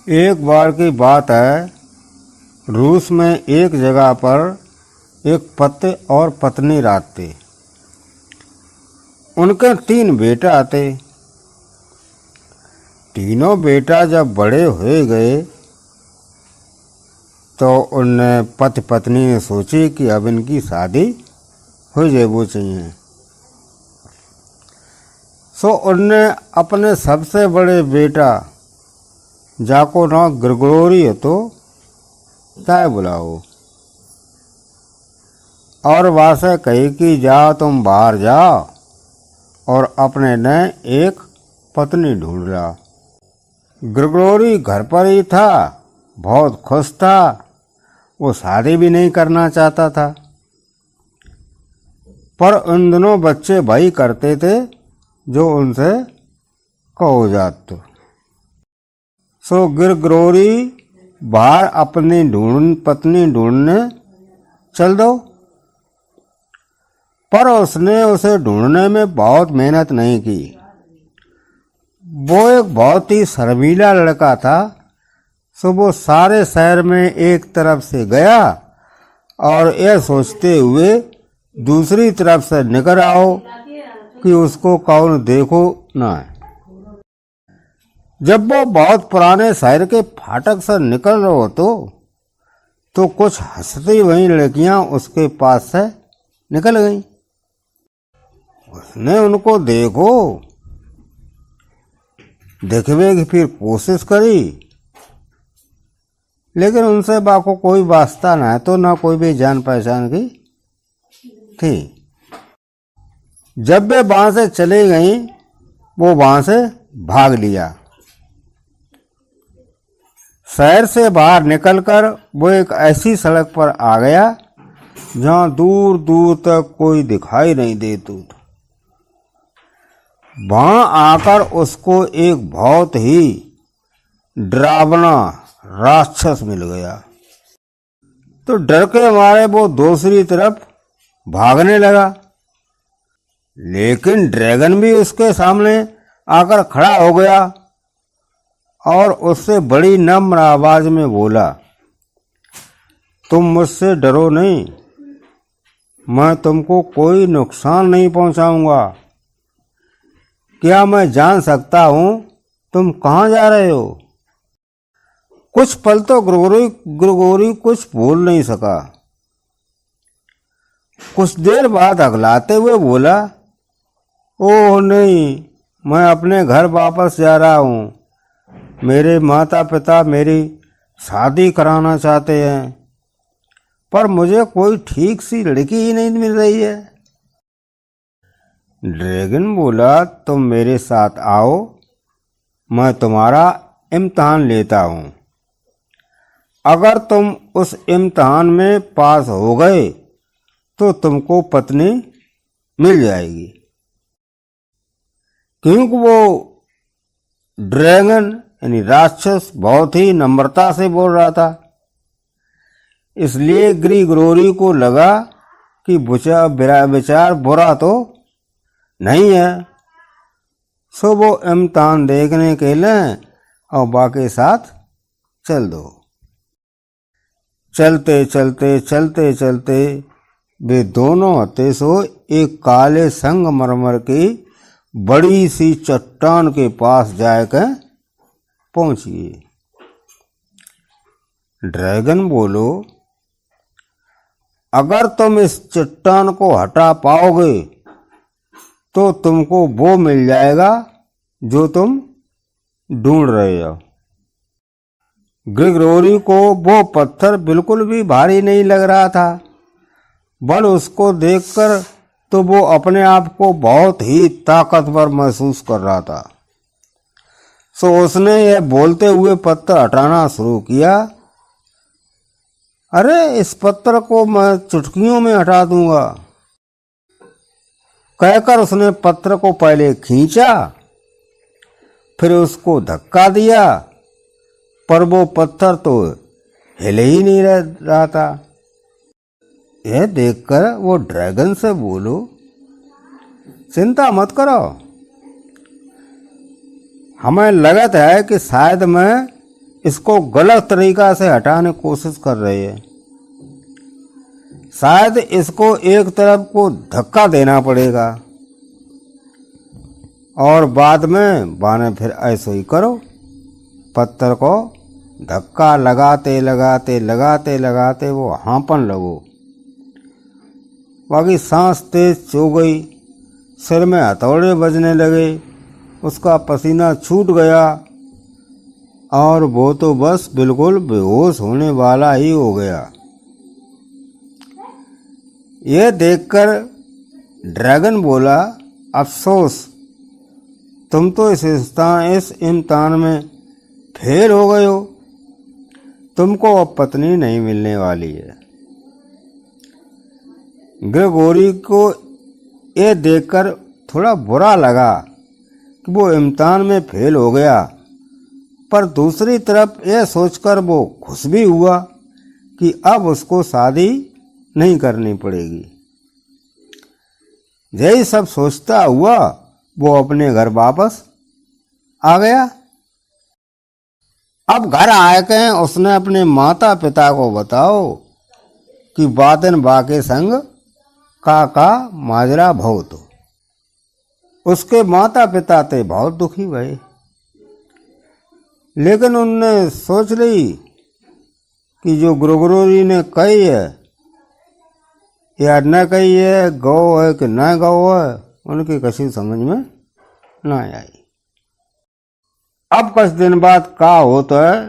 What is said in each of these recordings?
एक बार की बात है, रूस में एक जगह पर एक पति और पत्नी रहते। उनके 3 बेटा थे। तीनों बेटा जब बड़े हो गए तो उनने पति पत्नी ने सोची कि अब इनकी शादी हो जाए, वो चाहिए। सो उनने अपने सबसे बड़े बेटा, जाको नाम ग्रिगोरी है, तो चाहे बुलाओ, और वहाँ से कही कि जाओ तुम बाहर जाओ और अपने ने एक पत्नी ढूंढ ला। ग्रिगोरी घर पर ही था, बहुत खुश था, वो शादी भी नहीं करना चाहता था। पर उन दोनों बच्चे भाई करते थे जो उनसे कहो जात। सो ग्रिगोरी बाहर अपनी पत्नी ढूंढने चल दो। पर उसने उसे ढूंढने में बहुत मेहनत नहीं की। वो एक बहुत ही शर्मीला लड़का था। सो वो सारे शहर में एक तरफ से गया और यह सोचते हुए दूसरी तरफ से निकल आओ कि उसको कौन देखो ना है। जब वो बहुत पुराने शहर के फाटक से निकल रहे हो तो कुछ हंसती हुई लड़कियां उसके पास से निकल गईं। उसने उनको देखने की फिर कोशिश करी, लेकिन उनसे बाको कोई वास्ता ना है, तो ना कोई भी जान पहचान की थी। जब वे वहां से चली गई, वो वहां से भाग लिया। शहर से बाहर निकलकर वो एक ऐसी सड़क पर आ गया जहां दूर दूर तक कोई दिखाई नहीं देता था। वहां आकर उसको एक बहुत ही डरावना राक्षस मिल गया। तो डर के मारे वो दूसरी तरफ भागने लगा, लेकिन ड्रैगन भी उसके सामने आकर खड़ा हो गया और उससे बड़ी नम्र आवाज में बोला, तुम मुझसे डरो नहीं, मैं तुमको कोई नुकसान नहीं पहुंचाऊंगा। क्या मैं जान सकता हूं तुम कहां जा रहे हो? कुछ पल तो ग्रिगोरी कुछ बोल नहीं सका। कुछ देर बाद अगलाते हुए बोला, ओह नहीं, मैं अपने घर वापस जा रहा हूं। मेरे माता पिता मेरी शादी कराना चाहते हैं, पर मुझे कोई ठीक सी लड़की ही नहीं मिल रही है। ड्रैगन बोला, तुम मेरे साथ आओ, मैं तुम्हारा इम्तिहान लेता हूं। अगर तुम उस इम्तिहान में पास हो गए तो तुमको पत्नी मिल जाएगी। क्योंकि वो ड्रैगन यानी राक्षस बहुत ही नम्रता से बोल रहा था, इसलिए ग्रिगोरी को लगा कि विचार बुरा तो नहीं है। सो वो इम्तिहान देखने के लिए और बाकी साथ चल दो। चलते चलते चलते चलते वे दोनों हते सो एक काले संगमरमर की बड़ी सी चट्टान के पास जाकर पहुंचिए। ड्रैगन बोलो, अगर तुम इस चट्टान को हटा पाओगे तो तुमको वो मिल जाएगा जो तुम ढूंढ रहे हो। ग्रिगोरी को वो पत्थर बिल्कुल भी भारी नहीं लग रहा था, बल उसको देखकर तो वो अपने आप को बहुत ही ताकतवर महसूस कर रहा था। सो उसने यह बोलते हुए पत्थर हटाना शुरू किया। अरे इस पत्थर को मैं चुटकियों में हटा दूंगा, कहकर उसने पत्थर को पहले खींचा, फिर उसको धक्का दिया, पर वो पत्थर तो हिले ही नहीं रहा था। यह देखकर वो ड्रैगन से बोलो, चिंता मत करो, हमें लगता है कि शायद मैं इसको गलत तरीका से हटाने की कोशिश कर रहे हैं। शायद इसको एक तरफ को धक्का देना पड़ेगा और बाद में बाने फिर ऐसे ही करो, पत्थर को धक्का लगाते लगाते लगाते लगाते वो हाँपन लगो। बाकी सांस तेज हो गई, सिर में हथौड़े बजने लगे, उसका पसीना छूट गया और वो तो बस बिल्कुल बेहोश होने वाला ही हो गया। यह देखकर ड्रैगन बोला, अफसोस, तुम तो इस इम्तिहान में फेल हो गए हो, तुमको अब पत्नी नहीं मिलने वाली है। ग्रेगोरी को यह देखकर थोड़ा बुरा लगा कि वो इम्तिहान में फेल हो गया, पर दूसरी तरफ यह सोचकर वो खुश भी हुआ कि अब उसको शादी नहीं करनी पड़ेगी। यही सब सोचता हुआ वो अपने घर वापस आ गया। अब घर आके उसने अपने माता पिता को बताओ कि बातन बा के संग का माजरा बहुत। उसके माता पिता थे बहुत दुखी भये, लेकिन उनने सोच ली कि जो ग्रेगोरी ने कही है या न कही है, गौ है कि न गौ है, उनकी किसी समझ में ना आई। अब कुछ दिन बाद का होता है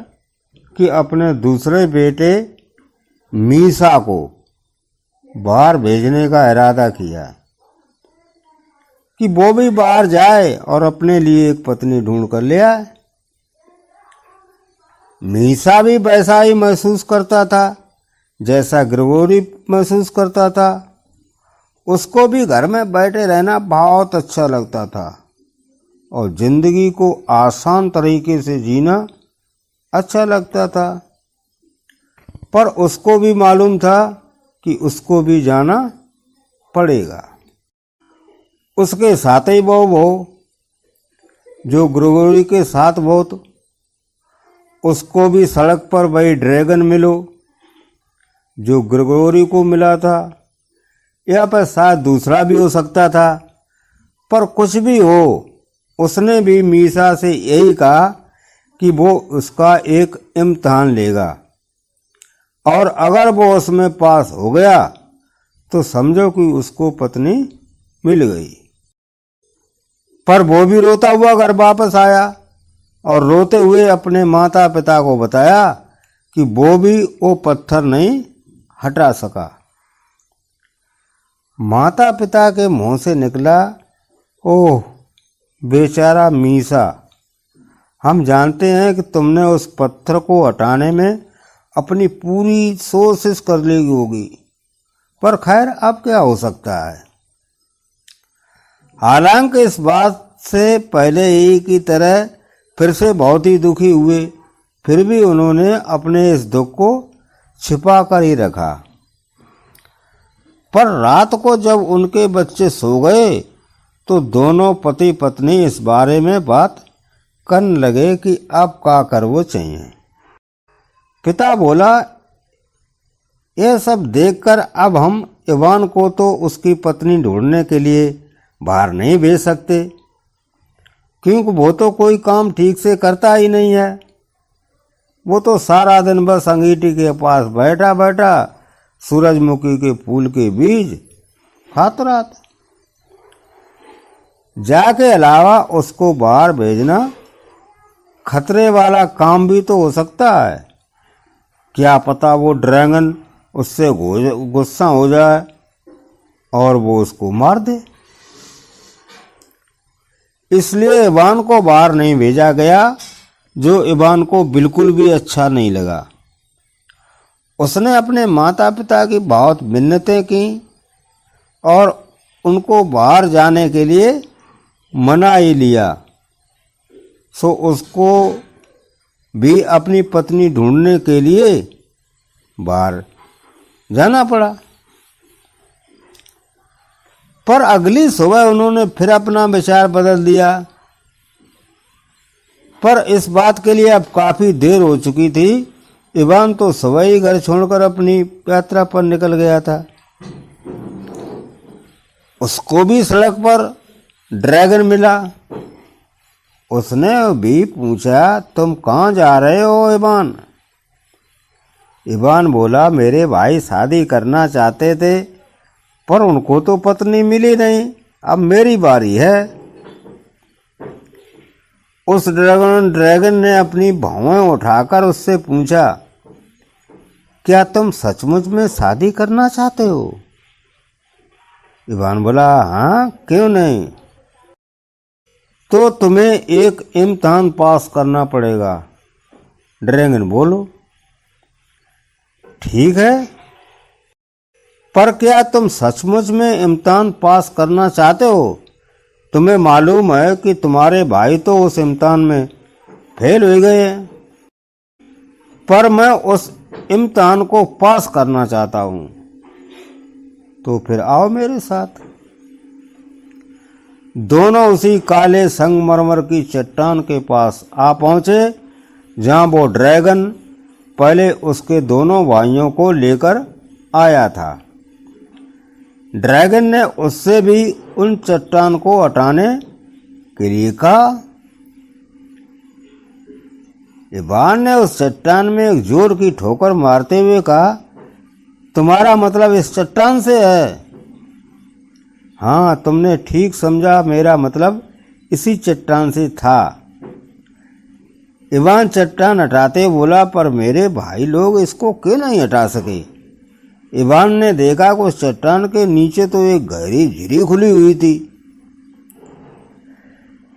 कि अपने दूसरे बेटे मीसा को बाहर भेजने का इरादा किया कि वो भी बाहर जाए और अपने लिए एक पत्नी ढूंढ कर ले आए। मीसा भी वैसा ही महसूस करता था जैसा ग्रेगोरी महसूस करता था। उसको भी घर में बैठे रहना बहुत अच्छा लगता था और जिंदगी को आसान तरीके से जीना अच्छा लगता था, पर उसको भी मालूम था कि उसको भी जाना पड़ेगा। उसके साथ ही वो जो ग्रेगोरी के साथ बहुत, उसको भी सड़क पर वही ड्रैगन मिलो जो ग्रेगोरी को मिला था, या पर शायद दूसरा भी हो सकता था। पर कुछ भी हो, उसने भी मीसा से यही कहा कि वो उसका एक इम्तिहान लेगा और अगर वो उसमें पास हो गया तो समझो कि उसको पत्नी मिल गई। पर वो भी रोता हुआ घर वापस आया और रोते हुए अपने माता पिता को बताया कि वो भी वो पत्थर नहीं हटा सका। माता पिता के मुंह से निकला, ओह बेचारा मीसा, हम जानते हैं कि तुमने उस पत्थर को हटाने में अपनी पूरी कोशिश कर ली होगी, पर खैर अब क्या हो सकता है। हालांकि इस बात से पहले ही की तरह फिर से बहुत ही दुखी हुए, फिर भी उन्होंने अपने इस दुख को छिपा कर ही रखा। पर रात को जब उनके बच्चे सो गए तो दोनों पति पत्नी इस बारे में बात करने लगे कि अब क्या करवो चाहिए। पिता बोला, यह सब देखकर अब हम इवान को तो उसकी पत्नी ढूंढने के लिए बाहर नहीं भेज सकते, क्योंकि वो तो कोई काम ठीक से करता ही नहीं है। वो तो सारा दिन बस अंगीठी के पास बैठा बैठा सूरजमुखी के फूल के बीज खाता रहता। जाके अलावा उसको बाहर भेजना खतरे वाला काम भी तो हो सकता है। क्या पता वो ड्रैगन उससे गुस्सा हो जाए और वो उसको मार दे। इसलिए इवान को बाहर नहीं भेजा गया, जो इवान को बिल्कुल भी अच्छा नहीं लगा। उसने अपने माता पिता की बहुत मिन्नतें की और उनको बाहर जाने के लिए मना ही लिया, सो उसको भी अपनी पत्नी ढूंढने के लिए बाहर जाना पड़ा। पर अगली सुबह उन्होंने फिर अपना विचार बदल दिया। पर इस बात के लिए अब काफी देर हो चुकी थी। इवान तो सुबह ही घर छोड़कर अपनी यात्रा पर निकल गया था। उसको भी सड़क पर ड्रैगन मिला। उसने भी पूछा, तुम कहाँ जा रहे हो इवान? इवान बोला, मेरे भाई शादी करना चाहते थे पर उनको तो पत्नी मिली नहीं, अब मेरी बारी है। उस ड्रैगन ने अपनी भौहें उठाकर उससे पूछा, क्या तुम सचमुच में शादी करना चाहते हो? इवान बोला, हाँ, क्यों नहीं। तो तुम्हें एक इम्तिहान पास करना पड़ेगा। ड्रैगन बोलो, ठीक है, पर क्या तुम सचमुच में इम्तिहान पास करना चाहते हो? तुम्हें मालूम है कि तुम्हारे भाई तो उस इम्तिहान में फेल हो गए हैं, पर मैं उस इम्तिहान को पास करना चाहता हूं, तो फिर आओ मेरे साथ। दोनों उसी काले संगमरमर की चट्टान के पास आ पहुंचे जहां वो ड्रैगन पहले उसके दोनों भाइयों को लेकर आया था। ड्रैगन ने उससे भी उन चट्टान को हटाने के लिए कहा। इवान ने उस चट्टान में एक जोर की ठोकर मारते हुए कहा, तुम्हारा मतलब इस चट्टान से है? हाँ, तुमने ठीक समझा, मेरा मतलब इसी चट्टान से था। इवान चट्टान हटाते बोला, पर मेरे भाई लोग इसको क्यों नहीं हटा सके? इवान ने देखा कि उस चट्टान के नीचे तो एक गहरी झील खुली हुई थी।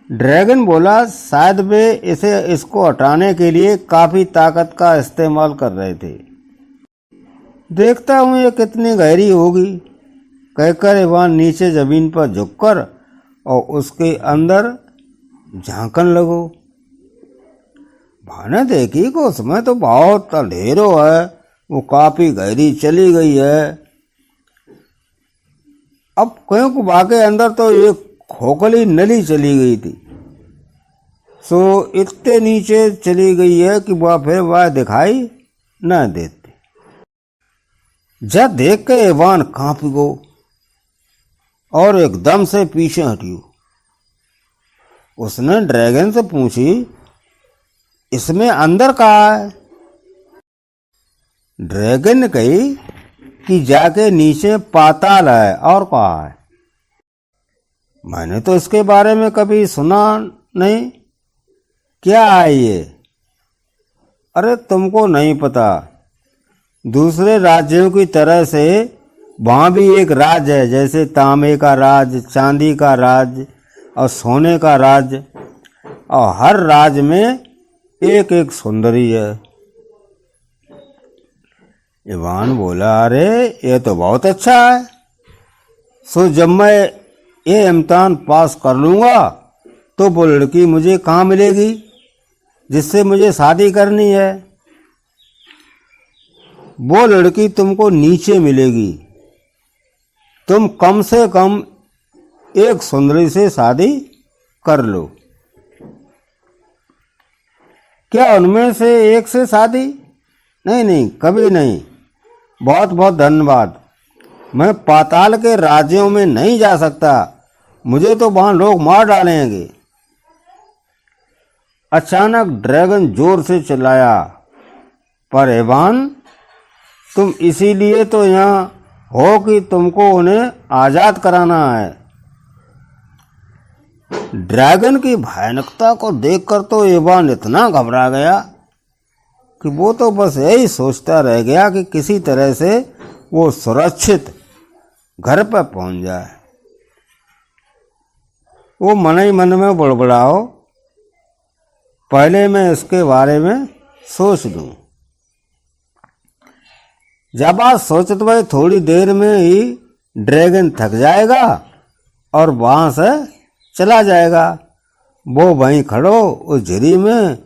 ड्रैगन बोला, शायद वे इसको हटाने के लिए काफी ताकत का इस्तेमाल कर रहे थे। देखता हूं ये कितनी गहरी होगी। कहकर इवान नीचे जमीन पर झुककर और उसके अंदर झांकन लगो। भाने देखी कि उसमें तो बहुत अंधेरो है, वो काफी गहरी चली गई है। अब क्योंकि वाके अंदर तो एक खोखली नली चली गई थी, सो इतने नीचे चली गई है कि वह दिखाई न देती। जब देख के इवान कांप गो और एकदम से पीछे हटियो। उसने ड्रैगन से पूछी, इसमें अंदर कहाँ है? ड्रैगन ने कही कि जाके नीचे पाताल है, और कहाँ है? मैंने तो इसके बारे में कभी सुना नहीं, क्या है ये? अरे तुमको नहीं पता, दूसरे राज्यों की तरह से वहां भी एक राज है, जैसे तांबे का राज, चांदी का राज और सोने का राज, और हर राज में एक एक सुंदरी है। इवान बोला, अरे ये तो बहुत अच्छा है। सो जब मैं ये इम्तिहान पास कर लूंगा तो वो लड़की मुझे कहाँ मिलेगी जिससे मुझे शादी करनी है? वो लड़की तुमको नीचे मिलेगी। तुम कम से कम एक सुंदरी से शादी कर लो। क्या उनमें से एक से शादी? नहीं नहीं, कभी नहीं। बहुत बहुत धन्यवाद। मैं पाताल के राज्यों में नहीं जा सकता, मुझे तो वहां लोग मार डालेंगे। अचानक ड्रैगन जोर से चिल्लाया, पर इवान, तुम इसीलिए तो यहाँ हो कि तुमको उन्हें आजाद कराना है। ड्रैगन की भयानकता को देखकर तो इवान इतना घबरा गया कि वो तो बस यही सोचता रह गया कि किसी तरह से वो सुरक्षित घर पर पहुंच जाए। वो मन ही मन में बड़बड़ाओ, पहले मैं इसके बारे में सोच लूं। जब आज सोचते भाई थोड़ी देर में ही ड्रैगन थक जाएगा और वहां से चला जाएगा। वो वहीं खड़ो उस झील में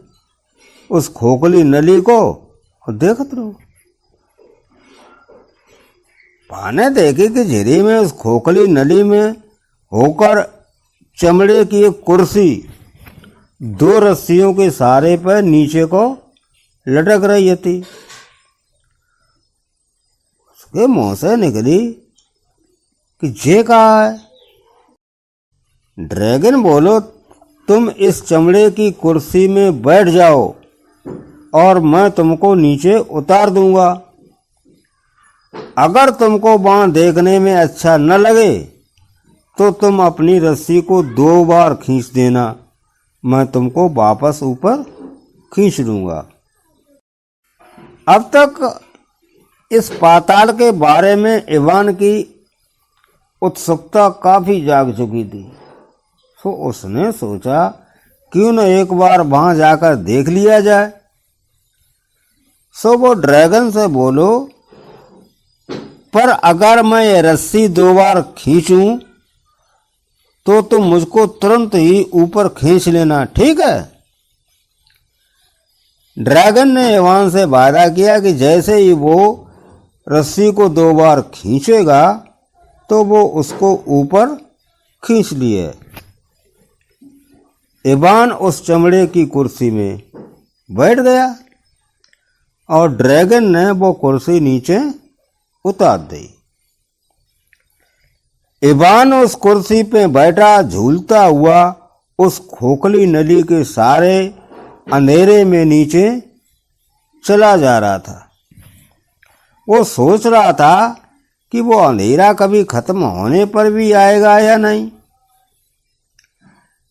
उस खोखली नली को और देखत रहो। पाने देखी कि झील में उस खोखली नली में होकर चमड़े की एक कुर्सी दो रस्सियों के सहारे पर नीचे को लटक रही थी। उसके मुंह से निकली कि जे कहा है। ड्रैगन बोलो, तुम इस चमड़े की कुर्सी में बैठ जाओ और मैं तुमको नीचे उतार दूंगा। अगर तुमको वहां देखने में अच्छा न लगे तो तुम अपनी रस्सी को 2 बार खींच देना, मैं तुमको वापस ऊपर खींच लूंगा। अब तक इस पाताल के बारे में इवान की उत्सुकता काफी जाग चुकी थी, तो उसने सोचा क्यों न एक बार वहां जाकर देख लिया जाए। सो वो ड्रैगन से बोलो, पर अगर मैं ये रस्सी 2 बार खींचूं तो तुम मुझको तुरंत ही ऊपर खींच लेना, ठीक है? ड्रैगन ने इवान से वादा किया कि जैसे ही वो रस्सी को 2 बार खींचेगा तो वो उसको ऊपर खींच लिए। इवान उस चमड़े की कुर्सी में बैठ गया और ड्रैगन ने वो कुर्सी नीचे उतार दी। इवान उस कुर्सी पे बैठा झूलता हुआ उस खोखली नली के सारे अंधेरे में नीचे चला जा रहा था। वो सोच रहा था कि वो अंधेरा कभी खत्म होने पर भी आएगा या नहीं।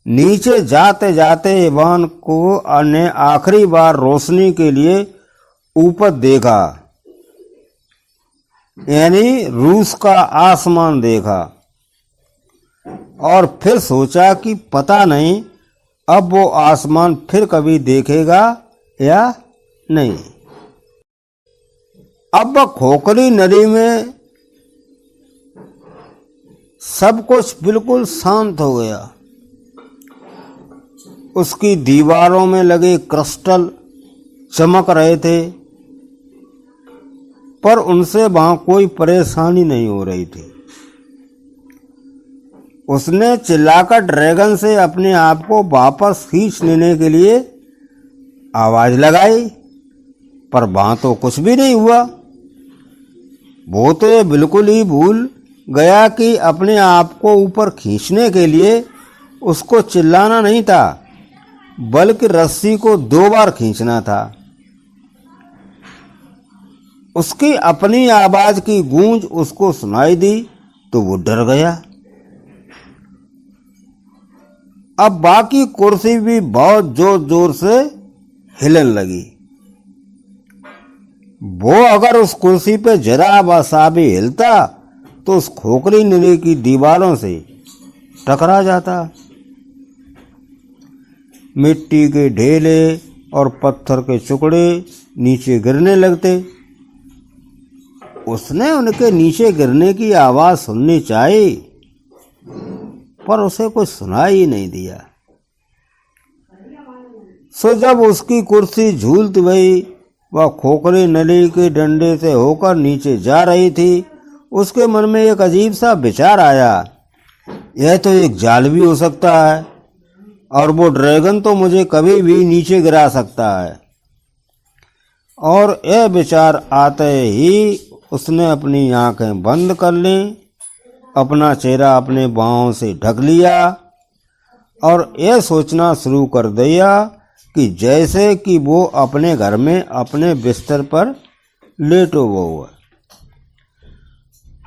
नीचे जाते जाते इवान को ने आखिरी बार रोशनी के लिए ऊपर देखा, यानी रूस का आसमान देखा, और फिर सोचा कि पता नहीं अब वो आसमान फिर कभी देखेगा या नहीं। अब खोखली नदी में सब कुछ बिल्कुल शांत हो गया। उसकी दीवारों में लगे क्रिस्टल चमक रहे थे, पर उनसे वहां कोई परेशानी नहीं हो रही थी। उसने चिल्लाकर ड्रैगन से अपने आप को वापस खींच लेने के लिए आवाज लगाई, पर वहां तो कुछ भी नहीं हुआ। वो तो ये बिल्कुल ही भूल गया कि अपने आप को ऊपर खींचने के लिए उसको चिल्लाना नहीं था, बल्कि रस्सी को 2 बार खींचना था। उसकी अपनी आवाज की गूंज उसको सुनाई दी तो वो डर गया। अब बाकी कुर्सी भी बहुत जोर जोर से हिलन लगी। वो अगर उस कुर्सी पे जरा बसा भी हिलता तो उस खोखली नली की दीवारों से टकरा जाता। मिट्टी के ढेले और पत्थर के टुकड़े नीचे गिरने लगते। उसने उनके नीचे गिरने की आवाज सुननी चाहिए, पर उसे कुछ सुनाई ही नहीं दिया। सो जब उसकी कुर्सी झूलती गई, वह खोखली नली के डंडे से होकर नीचे जा रही थी, उसके मन में एक अजीब सा विचार आया, यह तो एक जाल भी हो सकता है और वो ड्रैगन तो मुझे कभी भी नीचे गिरा सकता है। और यह विचार आते ही उसने अपनी आंखें बंद कर लीं, अपना चेहरा अपने बाहों से ढक लिया और यह सोचना शुरू कर दिया कि जैसे कि वो अपने घर में अपने बिस्तर पर लेटो हुआ है।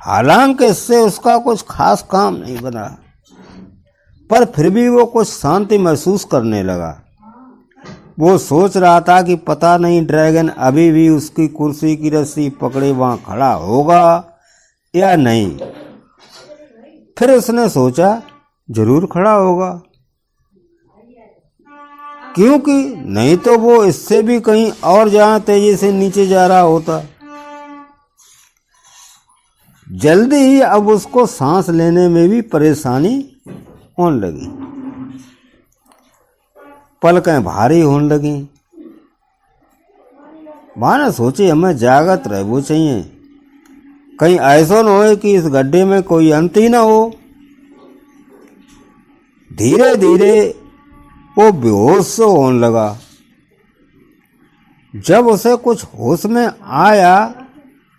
हालांकि इससे उसका कुछ खास काम नहीं बना, पर फिर भी वो कुछ शांति महसूस करने लगा। वो सोच रहा था कि पता नहीं ड्रैगन अभी भी उसकी कुर्सी की रस्सी पकड़े वहां खड़ा होगा या नहीं। फिर उसने सोचा जरूर खड़ा होगा, क्योंकि नहीं तो वो इससे भी कहीं और जहां तेजी से नीचे जा रहा होता। जल्दी ही अब उसको सांस लेने में भी परेशानी होने लगी, पलकें भारी होने लगी। माने सोचे हमें जागत रहना चाहिए, कहीं ऐसा न हो कि इस गड्ढे में कोई अंत ही ना हो। धीरे धीरे वो बेहोश से होने लगा। जब उसे कुछ होश में आया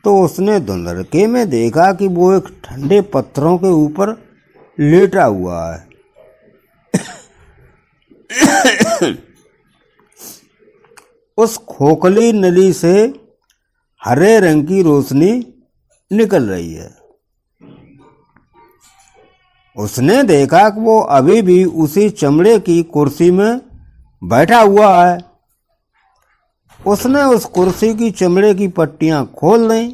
तो उसने धुंधलके में देखा कि वो एक ठंडे पत्थरों के ऊपर लेटा हुआ है। उस खोखली नली से हरे रंग की रोशनी निकल रही है। उसने देखा कि वो अभी भी उसी चमड़े की कुर्सी में बैठा हुआ है। उसने उस कुर्सी की चमड़े की पट्टियां खोल दी।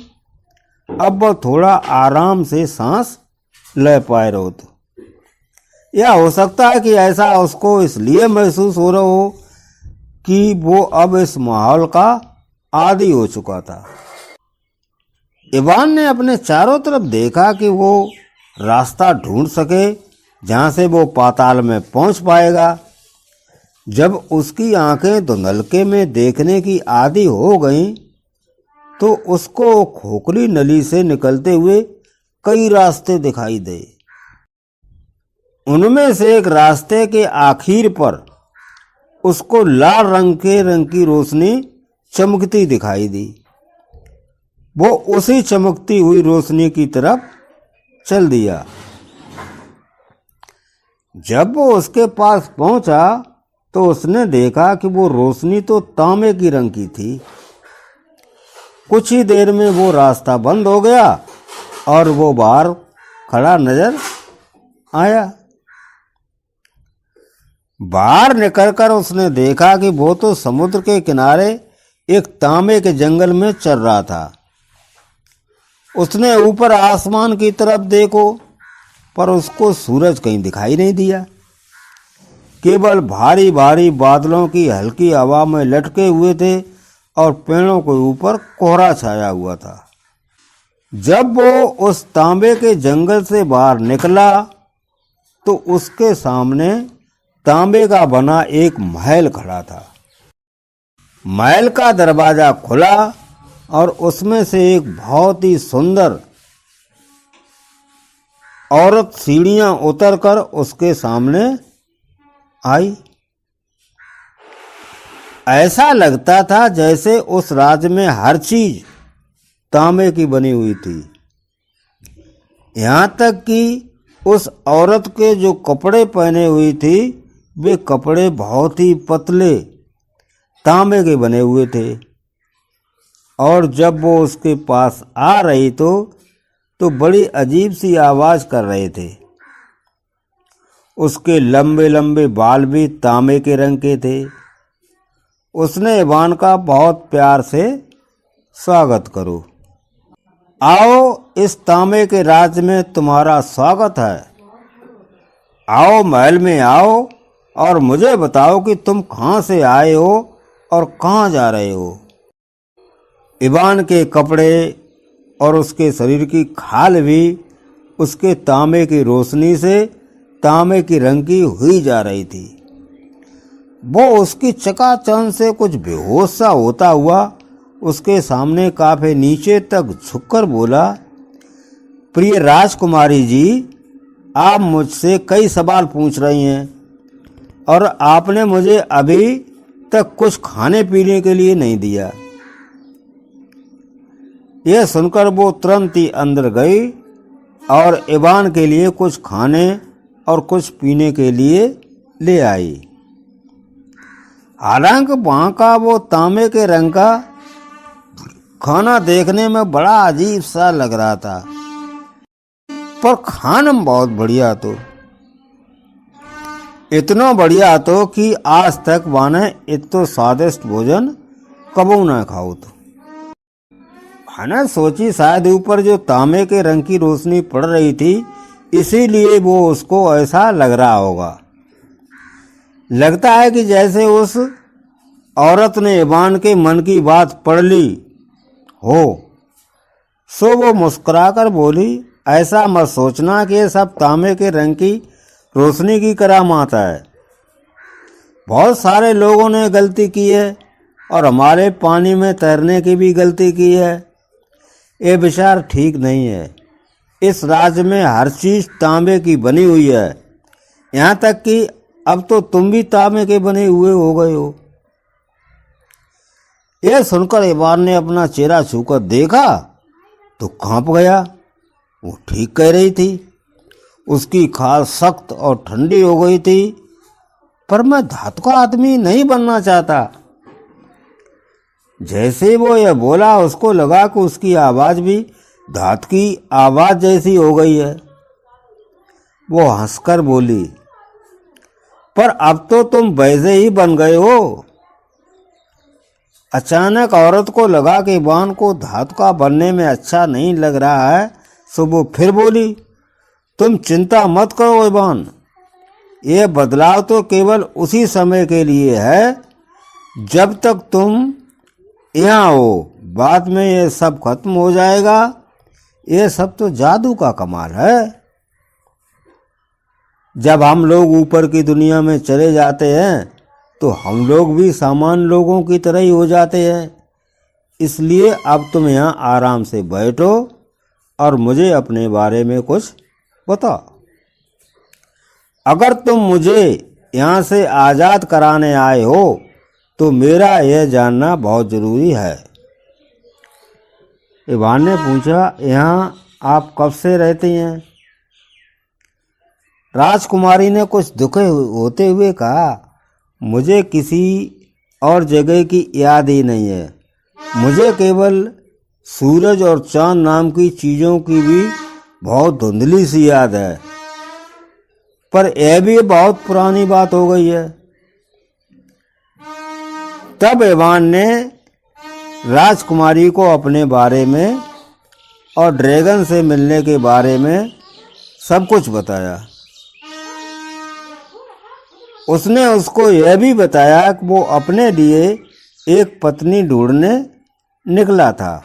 अब वो थोड़ा आराम से सांस ले पाए रहो। तो यह हो सकता है कि ऐसा उसको इसलिए महसूस हो रहा हो कि वो अब इस माहौल का आदी हो चुका था। इवान ने अपने चारों तरफ देखा कि वो रास्ता ढूंढ सके जहां से वो पाताल में पहुंच पाएगा। जब उसकी आंखें धुंधलके में देखने की आदी हो गईं, तो उसको खोखली नली से निकलते हुए कई रास्ते दिखाई दे। उनमें से एक रास्ते के आखिर पर उसको लाल रंग की रोशनी चमकती दिखाई दी। वो उसी चमकती हुई रोशनी की तरफ चल दिया। जब वो उसके पास पहुंचा तो उसने देखा कि वो रोशनी तो तांबे की रंग की थी। कुछ ही देर में वो रास्ता बंद हो गया और वो बाहर खड़ा नजर आया। बाहर निकलकर उसने देखा कि वो तो समुद्र के किनारे एक तांबे के जंगल में चल रहा था। उसने ऊपर आसमान की तरफ देखो, पर उसको सूरज कहीं दिखाई नहीं दिया। केवल भारी भारी बादलों की हल्की हवा में लटके हुए थे और पेड़ों के ऊपर कोहरा छाया हुआ था। जब वो उस तांबे के जंगल से बाहर निकला तो उसके सामने तांबे का बना एक महल खड़ा था। महल का दरवाजा खुला और उसमें से एक बहुत ही सुंदर औरत सीढ़ियां उतरकर उसके सामने आई। ऐसा लगता था जैसे उस राज्य में हर चीज तांबे की बनी हुई थी। यहां तक कि उस औरत के जो कपड़े पहने हुई थी वे कपड़े बहुत ही पतले तांबे के बने हुए थे। और जब वो उसके पास आ रही तो बड़ी अजीब सी आवाज कर रहे थे। उसके लंबे लंबे बाल भी तांबे के रंग के थे। उसने इवान का बहुत प्यार से स्वागत करो। आओ, इस तांबे के राज्य में तुम्हारा स्वागत है। आओ, महल में आओ और मुझे बताओ कि तुम कहाँ से आए हो और कहाँ जा रहे हो। इवान के कपड़े और उसके शरीर की खाल भी उसके तांबे की रोशनी से तांबे की रंग की हुई जा रही थी। वो उसकी चकाचौंध से कुछ बेहोश सा होता हुआ उसके सामने काफी नीचे तक झुककर बोला, प्रिय राजकुमारी जी, आप मुझसे कई सवाल पूछ रही हैं और आपने मुझे अभी तक कुछ खाने पीने के लिए नहीं दिया। यह सुनकर वो तुरंत ही अंदर गई और इवान के लिए कुछ खाने और कुछ पीने के लिए ले आई। हालांकि वहां का वो तांबे के रंग का खाना देखने में बड़ा अजीब सा लग रहा था, पर खाना बहुत बढ़िया तो, इतना बढ़िया तो कि आज तक वाने इतना स्वादिष्ट भोजन कबू ना खाओ। तो मैंने सोची शायद ऊपर जो तांबे के रंग की रोशनी पड़ रही थी इसीलिए वो उसको ऐसा लग रहा होगा। लगता है कि जैसे उस औरत ने इवान के मन की बात पढ़ ली हो। सो वो मुस्कुराकर बोली, ऐसा मत सोचना कि ये सब तांबे के रंग की रोशनी की करामात है। बहुत सारे लोगों ने गलती की है और हमारे पानी में तैरने की भी गलती की है। ये विचार ठीक नहीं है। इस राज्य में हर चीज तांबे की बनी हुई है, यहाँ तक कि अब तो तुम भी तांबे के बने हुए हो गए हो। यह सुनकर इवान ने अपना चेहरा छूकर देखा तो कांप गया। वो ठीक कह रही थी। उसकी खाल सख्त और ठंडी हो गई थी। पर मैं धातु का आदमी नहीं बनना चाहता। जैसे वो यह बोला, उसको लगा कि उसकी आवाज भी धातु की आवाज जैसी हो गई है। वो हंसकर बोली, पर अब तो तुम वैसे ही बन गए हो। अचानक औरत को लगा कि इवान को धातु का बनने में अच्छा नहीं लग रहा है, सो वो फिर बोली, तुम चिंता मत करो इवान, ये बदलाव तो केवल उसी समय के लिए है जब तक तुम यहाँ हो। बाद में ये सब खत्म हो जाएगा। ये सब तो जादू का कमाल है। जब हम लोग ऊपर की दुनिया में चले जाते हैं तो हम लोग भी सामान्य लोगों की तरह ही हो जाते हैं। इसलिए अब तुम यहाँ आराम से बैठो और मुझे अपने बारे में कुछ बताओ। अगर तुम मुझे यहाँ से आज़ाद कराने आए हो तो मेरा यह जानना बहुत ज़रूरी है। इवान ने पूछा, यहाँ आप कब से रहती हैं? राजकुमारी ने कुछ दुखे होते हुए कहा, मुझे किसी और जगह की याद ही नहीं है। मुझे केवल सूरज और चांद नाम की चीज़ों की भी बहुत धुंधली सी याद है। पर यह भी बहुत पुरानी बात हो गई है। तब इवान ने राजकुमारी को अपने बारे में और ड्रैगन से मिलने के बारे में सब कुछ बताया। उसने उसको यह भी बताया कि वो अपने लिए एक पत्नी ढूंढने निकला था।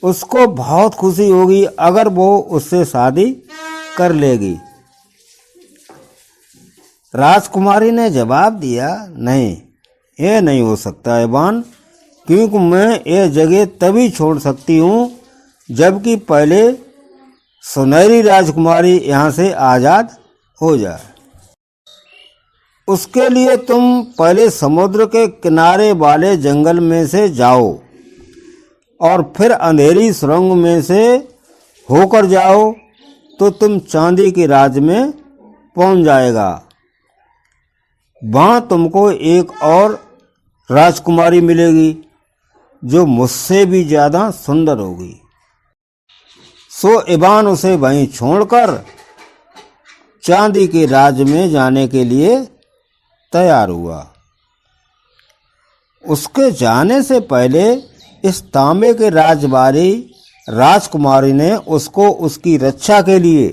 उसको बहुत खुशी होगी अगर वो उससे शादी कर लेगी। राजकुमारी ने जवाब दिया, नहीं, ये नहीं हो सकता इवान, क्योंकि मैं ये जगह तभी छोड़ सकती हूँ जबकि पहले सुनहरी राजकुमारी यहाँ से आज़ाद हो जाए। उसके लिए तुम पहले समुद्र के किनारे वाले जंगल में से जाओ और फिर अंधेरी सुरंग में से होकर जाओ तो तुम चांदी के राज में पहुंच जाएगा। वहाँ तुमको एक और राजकुमारी मिलेगी जो मुझसे भी ज़्यादा सुंदर होगी। सो इवान उसे वहीं छोड़कर चांदी के राज में जाने के लिए तैयार हुआ। उसके जाने से पहले इस तांबे के राजबारी राजकुमारी ने उसको उसकी रक्षा के लिए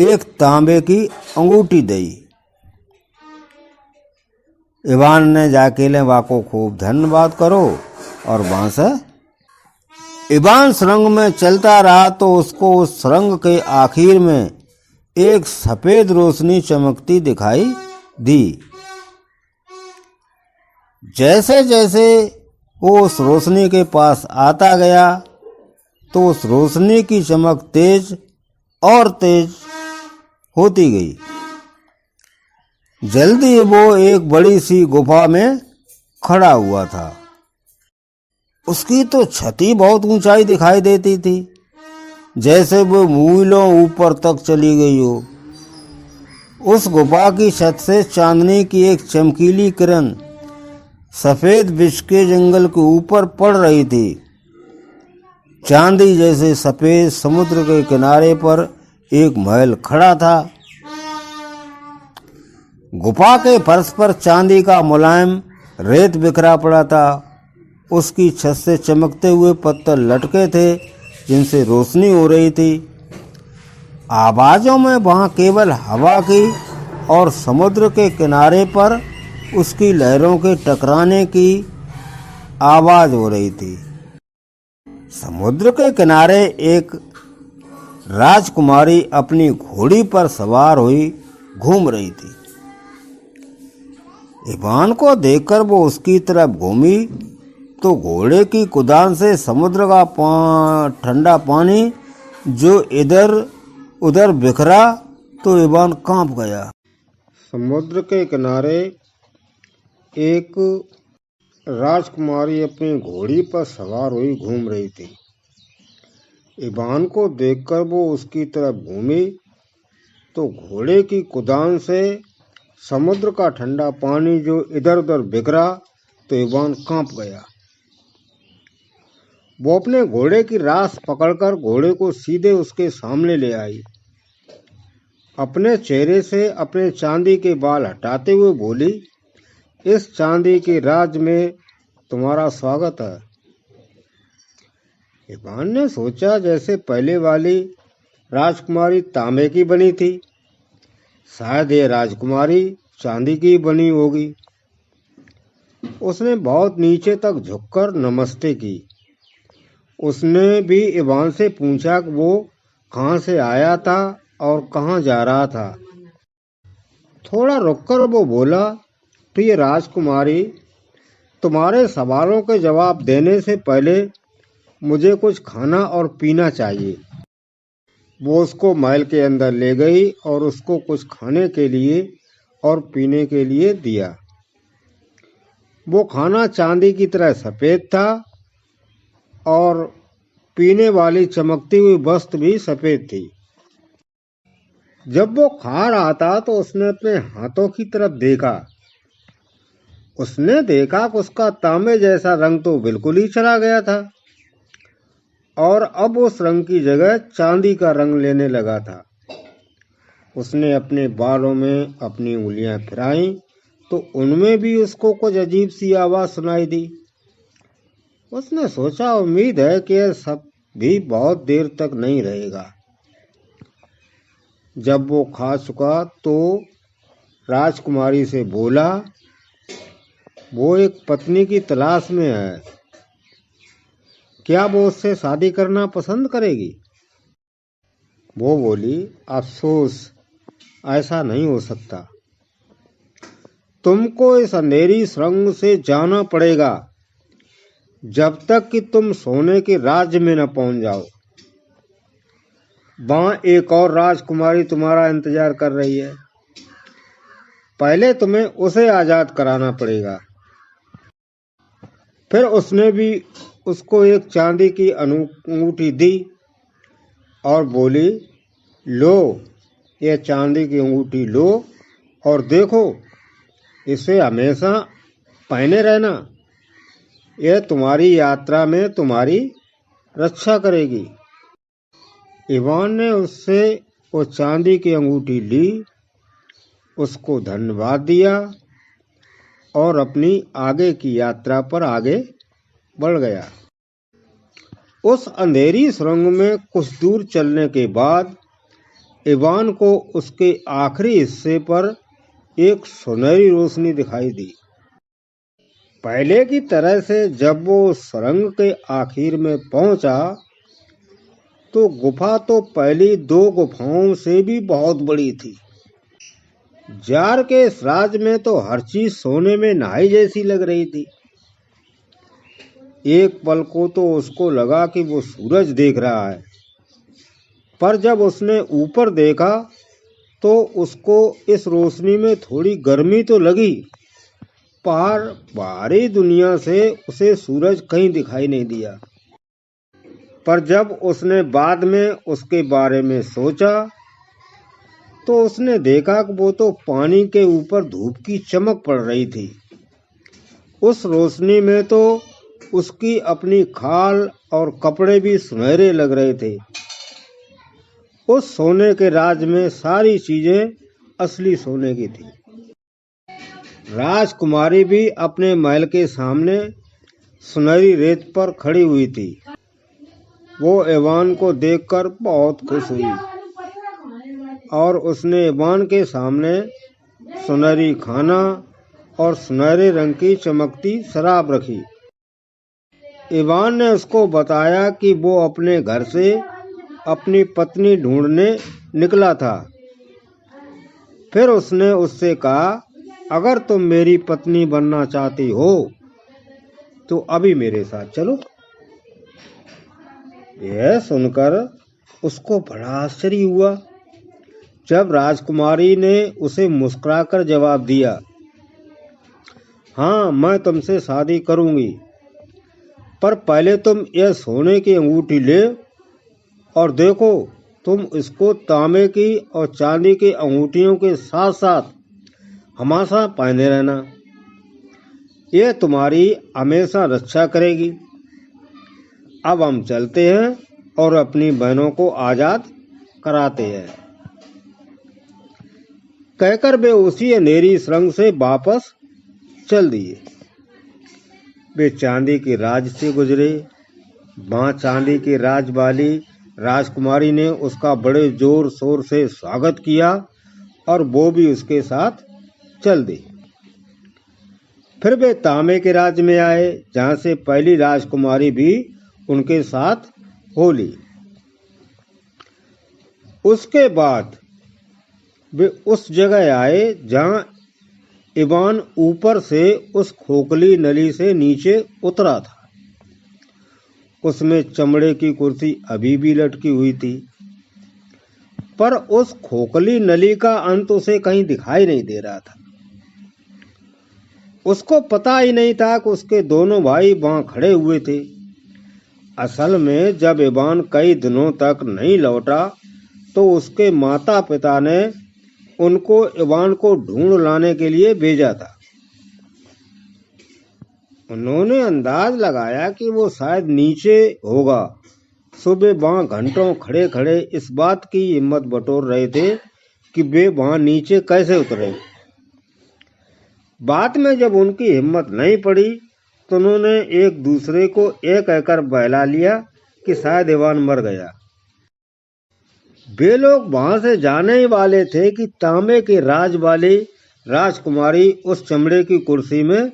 एक तांबे की अंगूठी दी। इवान ने जाके लेवा को खूब धन्यवाद करो और वहां से इवान सुरंग में चलता रहा तो उसको उस सुरंग के आखिर में एक सफेद रोशनी चमकती दिखाई दी। जैसे जैसे वो उस रोशनी के पास आता गया तो उस रोशनी की चमक तेज और तेज होती गई। जल्दी वो एक बड़ी सी गुफा में खड़ा हुआ था। उसकी तो छती बहुत ऊंचाई दिखाई देती थी, जैसे वो मीलों ऊपर तक चली गई हो। उस गुफा की छत से चांदनी की एक चमकीली किरण सफेद विष के जंगल के ऊपर पड़ रही थी। चांदी जैसे सफेद समुद्र के किनारे पर एक महल खड़ा था। गुफा के फर्श पर चांदी का मुलायम रेत बिखरा पड़ा था। उसकी छत से चमकते हुए पत्थर लटके थे जिनसे रोशनी हो रही थी। आवाज़ों में वहाँ केवल हवा की और समुद्र के किनारे पर उसकी लहरों के टकराने की आवाज़ हो रही थी। समुद्र के किनारे एक राजकुमारी अपनी घोड़ी पर सवार हुई घूम रही थी। इवान को देखकर वो उसकी तरफ घूमी तो घोड़े की कुदान से समुद्र का ठंडा पानी जो इधर उधर बिखरा तो इवान कांप गया। समुद्र के किनारे एक राजकुमारी अपनी घोड़ी पर सवार हुई घूम रही थी। इवान को देखकर वो उसकी तरफ घूमी तो घोड़े की कुदान से समुद्र का ठंडा पानी जो इधर उधर बिखरा तो इवान कांप गया। वो अपने घोड़े की रास पकड़कर घोड़े को सीधे उसके सामने ले आई। अपने चेहरे से अपने चांदी के बाल हटाते हुए बोली, इस चांदी के राज में तुम्हारा स्वागत है। इवान ने सोचा जैसे पहले वाली राजकुमारी तांबे की बनी थी, शायद ये राजकुमारी चांदी की बनी होगी। उसने बहुत नीचे तक झुककर नमस्ते की। उसने भी इवान से पूछा कि वो कहाँ से आया था और कहाँ जा रहा था। थोड़ा रुककर वो बोला, प्रिय राजकुमारी, तुम्हारे सवालों के जवाब देने से पहले मुझे कुछ खाना और पीना चाहिए। वो उसको महल के अंदर ले गई और उसको कुछ खाने के लिए और पीने के लिए दिया। वो खाना चांदी की तरह सफ़ेद था और पीने वाली चमकती हुई वस्तु भी सफ़ेद थी। जब वो खा रहा था तो उसने अपने हाथों की तरफ देखा। उसने देखा कि उसका तांबे जैसा रंग तो बिल्कुल ही चला गया था और अब उस रंग की जगह चांदी का रंग लेने लगा था। उसने अपने बालों में अपनी उंगलियां फिराईं तो उनमें भी उसको कुछ अजीब सी आवाज़ सुनाई दी। उसने सोचा, उम्मीद है कि यह सब भी बहुत देर तक नहीं रहेगा। जब वो खा चुका तो राजकुमारी से बोला, वो एक पत्नी की तलाश में है, क्या वो उससे शादी करना पसंद करेगी? वो बोली, अफसोस, ऐसा नहीं हो सकता। तुमको इस अंधेरी सुरंग से जाना पड़ेगा जब तक कि तुम सोने के राज्य में न पहुंच जाओ। वहां एक और राजकुमारी तुम्हारा इंतजार कर रही है। पहले तुम्हें उसे आजाद कराना पड़ेगा। फिर उसने भी उसको एक चांदी की अंगूठी दी और बोली, लो, ये चांदी की अंगूठी लो और देखो, इसे हमेशा पहने रहना। यह तुम्हारी यात्रा में तुम्हारी रक्षा करेगी। इवान ने उससे वो चांदी की अंगूठी ली, उसको धन्यवाद दिया और अपनी आगे की यात्रा पर आगे बढ़ गया। उस अंधेरी सुरंग में कुछ दूर चलने के बाद इवान को उसके आखिरी हिस्से पर एक सुनहरी रोशनी दिखाई दी। पहले की तरह से जब वो सुरंग के आखिर में पहुंचा तो गुफा तो पहली दो गुफाओं से भी बहुत बड़ी थी। जार के इस राज में तो हर चीज सोने में नहाई जैसी लग रही थी। एक पल को तो उसको लगा कि वो सूरज देख रहा है, पर जब उसने ऊपर देखा तो उसको इस रोशनी में थोड़ी गर्मी तो लगी, पर बाहरी दुनिया से उसे सूरज कहीं दिखाई नहीं दिया। पर जब उसने बाद में उसके बारे में सोचा तो उसने देखा कि वो तो पानी के ऊपर धूप की चमक पड़ रही थी। उस रोशनी में तो उसकी अपनी खाल और कपड़े भी सुनहरे लग रहे थे। उस सोने के राज में सारी चीजें असली सोने की थी। राजकुमारी भी अपने महल के सामने सुनहरी रेत पर खड़ी हुई थी। वो इवान को देखकर बहुत खुश हुई और उसने इवान के सामने सुनहरी खाना और सुनहरे रंग की चमकती शराब रखी। इवान ने उसको बताया कि वो अपने घर से अपनी पत्नी ढूंढने निकला था। फिर उसने उससे कहा, अगर तुम मेरी पत्नी बनना चाहती हो तो अभी मेरे साथ चलो। यह सुनकर उसको बड़ा आश्चर्य हुआ जब राजकुमारी ने उसे मुस्कुराकर जवाब दिया, हाँ मैं तुमसे शादी करूंगी, पर पहले तुम यह सोने की अंगूठी ले और देखो तुम इसको तांबे की और चांदी की अंगूठियों के साथ साथ हमेशा पहने रहना, यह तुम्हारी हमेशा रक्षा करेगी। अब हम चलते हैं और अपनी बहनों को आजाद कराते हैं। कहकर वे उसी अंधेरी सुरंग से वापस चल दिए। वे चांदी के राज से गुजरे। वहां चांदी के राज वाली राजकुमारी ने उसका बड़े जोर शोर से स्वागत किया और वो भी उसके साथ चल दी। फिर वे तांबे के राज में आए, जहां से पहली राजकुमारी भी उनके साथ हो ली। उसके बाद वे उस जगह आए जहां इवान ऊपर से उस खोखली नली से नीचे उतरा था। उसमें चमड़े की कुर्सी अभी भी लटकी हुई थी, पर उस खोखली नली का अंत उसे कहीं दिखाई नहीं दे रहा था। उसको पता ही नहीं था कि उसके दोनों भाई वहां खड़े हुए थे। असल में जब इवान कई दिनों तक नहीं लौटा तो उसके माता पिता ने उनको इवान को ढूंढ लाने के लिए भेजा था। उन्होंने अंदाज लगाया कि वो शायद नीचे होगा। सुबह वहां घंटों खड़े खड़े इस बात की हिम्मत बटोर रहे थे कि वे वहां नीचे कैसे उतरे। बाद में जब उनकी हिम्मत नहीं पड़ी तो उन्होंने एक दूसरे को यह कहकर बहला लिया कि शायद इवान मर गया। वे लोग वहां से जाने ही वाले थे कि तांबे के राज वाली राजकुमारी उस चमड़े की कुर्सी में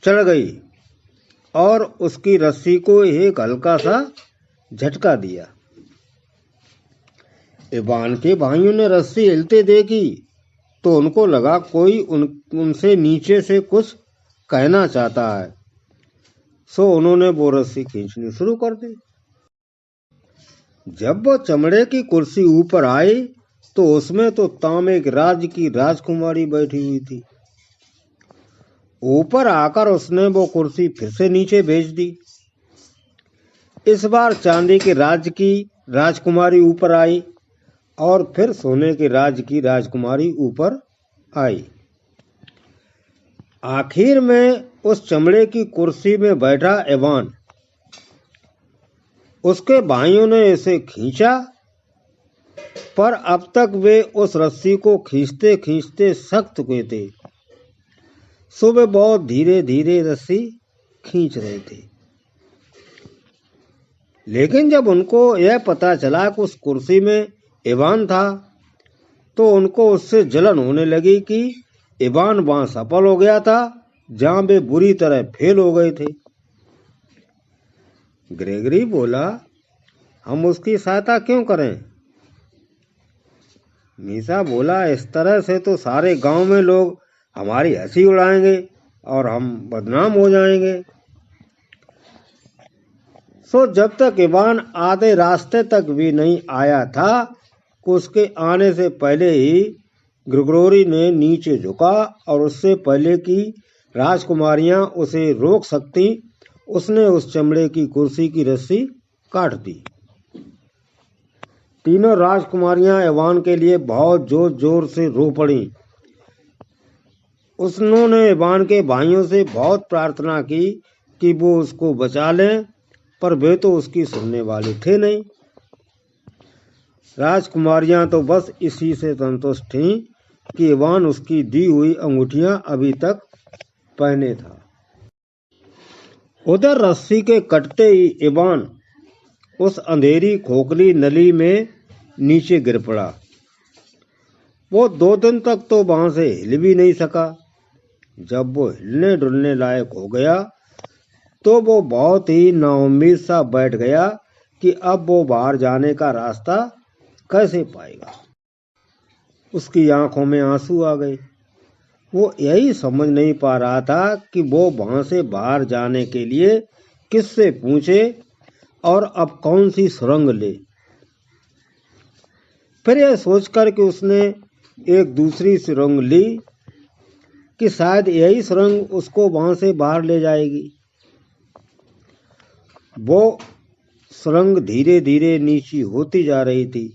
चढ़ गई और उसकी रस्सी को एक हल्का सा झटका दिया। इवान के भाइयों ने रस्सी हिलते देखी तो उनको लगा कोई उनसे नीचे से कुछ कहना चाहता है, सो उन्होंने वो रस्सी खींचनी शुरू कर दी। जब वो चमड़े की कुर्सी ऊपर आई तो उसमें तो तांबे के राज की राजकुमारी बैठी हुई थी। ऊपर आकर उसने वो कुर्सी फिर से नीचे भेज दी। इस बार चांदी के राज की राजकुमारी ऊपर आई और फिर सोने के राज की राजकुमारी ऊपर आई। आखिर में उस चमड़े की कुर्सी में बैठा इवान। उसके भाइयों ने इसे खींचा, पर अब तक वे उस रस्सी को खींचते खींचते सख्त हुए थे। सुबह बहुत धीरे धीरे रस्सी खींच रहे थे। लेकिन जब उनको यह पता चला कि उस कुर्सी में इवान था तो उनको उससे जलन होने लगी कि इवान वहां सफल हो गया था जहां वे बुरी तरह फेल हो गए थे। ग्रेगरी बोला, हम उसकी सहायता क्यों करें? मीसा बोला, इस तरह से तो सारे गांव में लोग हमारी हंसी उड़ाएंगे और हम बदनाम हो जाएंगे। सो जब तक इवान आधे रास्ते तक भी नहीं आया था कि उसके आने से पहले ही ग्रेगोरी ने नीचे झुका और उससे पहले कि राजकुमारियां उसे रोक सकती उसने उस चमड़े की कुर्सी की रस्सी काट दी। तीनों राजकुमारियां इवान के लिए बहुत जोर जोर से रो पड़ी। उन्होंने इवान के भाइयों से बहुत प्रार्थना की कि वो उसको बचा लें, पर वे तो उसकी सुनने वाले थे नहीं। राजकुमारियां तो बस इसी से संतुष्ट थीं कि इवान उसकी दी हुई अंगूठियां अभी तक पहने था। उधर रस्सी के कटते ही इवान उस अंधेरी खोखली नली में नीचे गिर पड़ा। वो 2 दिन तक तो वहां से हिल भी नहीं सका। जब वो हिलने डुलने लायक हो गया तो वो बहुत ही नाउम्मीद सा बैठ गया कि अब वो बाहर जाने का रास्ता कैसे पाएगा। उसकी आंखों में आंसू आ गए। वो यही समझ नहीं पा रहा था कि वो वहां से बाहर जाने के लिए किससे पूछे और अब कौन सी सुरंग ले। फिर यह सोचकर कि उसने एक दूसरी सुरंग ली कि शायद यही सुरंग उसको वहां से बाहर ले जाएगी। वो सुरंग धीरे धीरे नीची होती जा रही थी।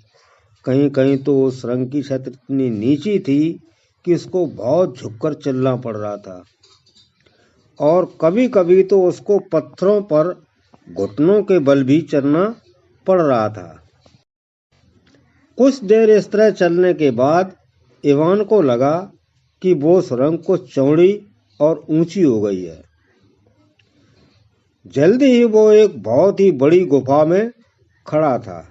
कहीं कहीं तो उस सुरंग की छत इतनी नीची थी कि उसको बहुत झुककर चलना पड़ रहा था, और कभी कभी तो उसको पत्थरों पर घुटनों के बल भी चलना पड़ रहा था। कुछ देर इस तरह चलने के बाद इवान को लगा कि वो सुरंग कुछ चौड़ी और ऊंची हो गई है। जल्दी ही वो एक बहुत ही बड़ी गुफा में खड़ा था।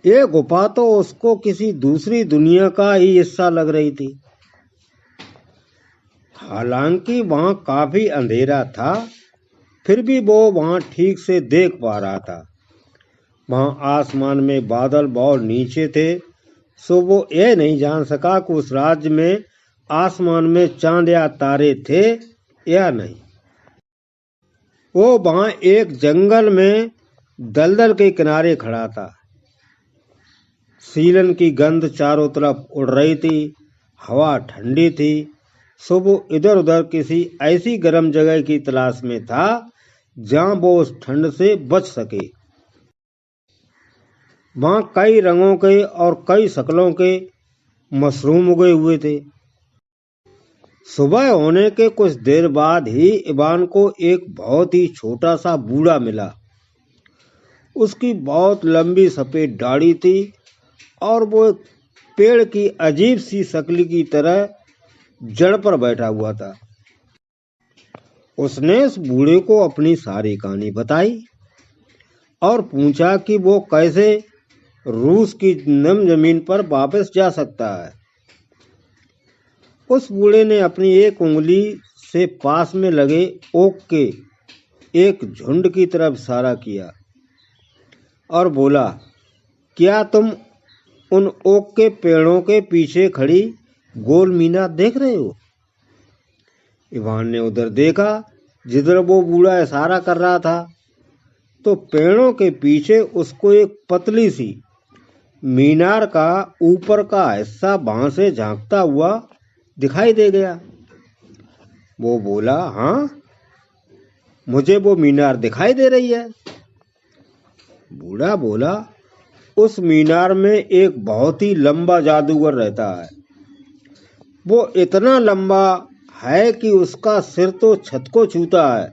ये गुफा तो उसको किसी दूसरी दुनिया का ही हिस्सा लग रही थी। हालांकि वहां काफी अंधेरा था, फिर भी वो वहां ठीक से देख पा रहा था। वहां आसमान में बादल बहुत नीचे थे, सो वो यह नहीं जान सका कि उस राज्य में आसमान में चांद या तारे थे या नहीं। वो वहां एक जंगल में दलदल के किनारे खड़ा था। सीलन की गंध चारों तरफ उड़ रही थी, हवा ठंडी थी, सो वो इधर उधर किसी ऐसी गर्म जगह की तलाश में था जहां वो उस ठंड से बच सके। वहां कई रंगों के और कई शक्लों के मशरूम उगे हुए थे। सुबह होने के कुछ देर बाद ही इवान को एक बहुत ही छोटा सा बूढ़ा मिला। उसकी बहुत लंबी सफेद दाढ़ी थी और वो एक पेड़ की अजीब सी शक्ल की तरह जड़ पर बैठा हुआ था। उसने उस बूढ़े को अपनी सारी कहानी बताई और पूछा कि वो कैसे रूस की नम जमीन पर वापस जा सकता है। उस बूढ़े ने अपनी एक उंगली से पास में लगे ओक के एक झुंड की तरफ इशारा किया और बोला, क्या तुम उन ओक के पेड़ों के पीछे खड़ी गोल मीनार देख रहे हो? इवान ने उधर देखा जिधर वो बूढ़ा इशारा कर रहा था, तो पेड़ों के पीछे उसको एक पतली सी मीनार का ऊपर का हिस्सा वहां से झांकता हुआ दिखाई दे गया। वो बोला, हाँ, मुझे वो मीनार दिखाई दे रही है। बूढ़ा बोला, उस मीनार में एक बहुत ही लंबा जादूगर रहता है। वो इतना लंबा है कि उसका सिर तो छत को छूता है।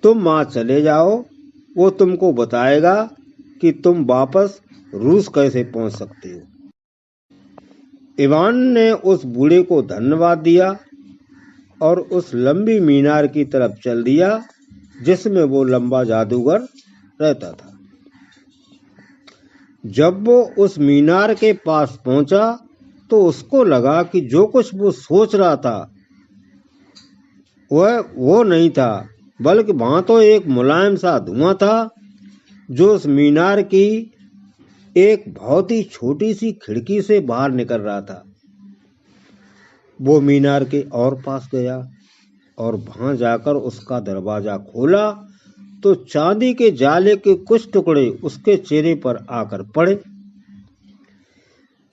तुम वहां चले जाओ, वो तुमको बताएगा कि तुम वापस रूस कैसे पहुंच सकते हो। इवान ने उस बूढ़े को धन्यवाद दिया और उस लंबी मीनार की तरफ चल दिया जिसमें वो लंबा जादूगर रहता था। जब वो उस मीनार के पास पहुंचा तो उसको लगा कि जो कुछ वो सोच रहा था वह वो नहीं था, बल्कि वहां तो एक मुलायम सा धुआं था जो उस मीनार की एक बहुत ही छोटी सी खिड़की से बाहर निकल रहा था। वो मीनार के और पास गया और वहां जाकर उसका दरवाजा खोला तो चांदी के जाले के कुछ टुकड़े उसके चेहरे पर आकर पड़े।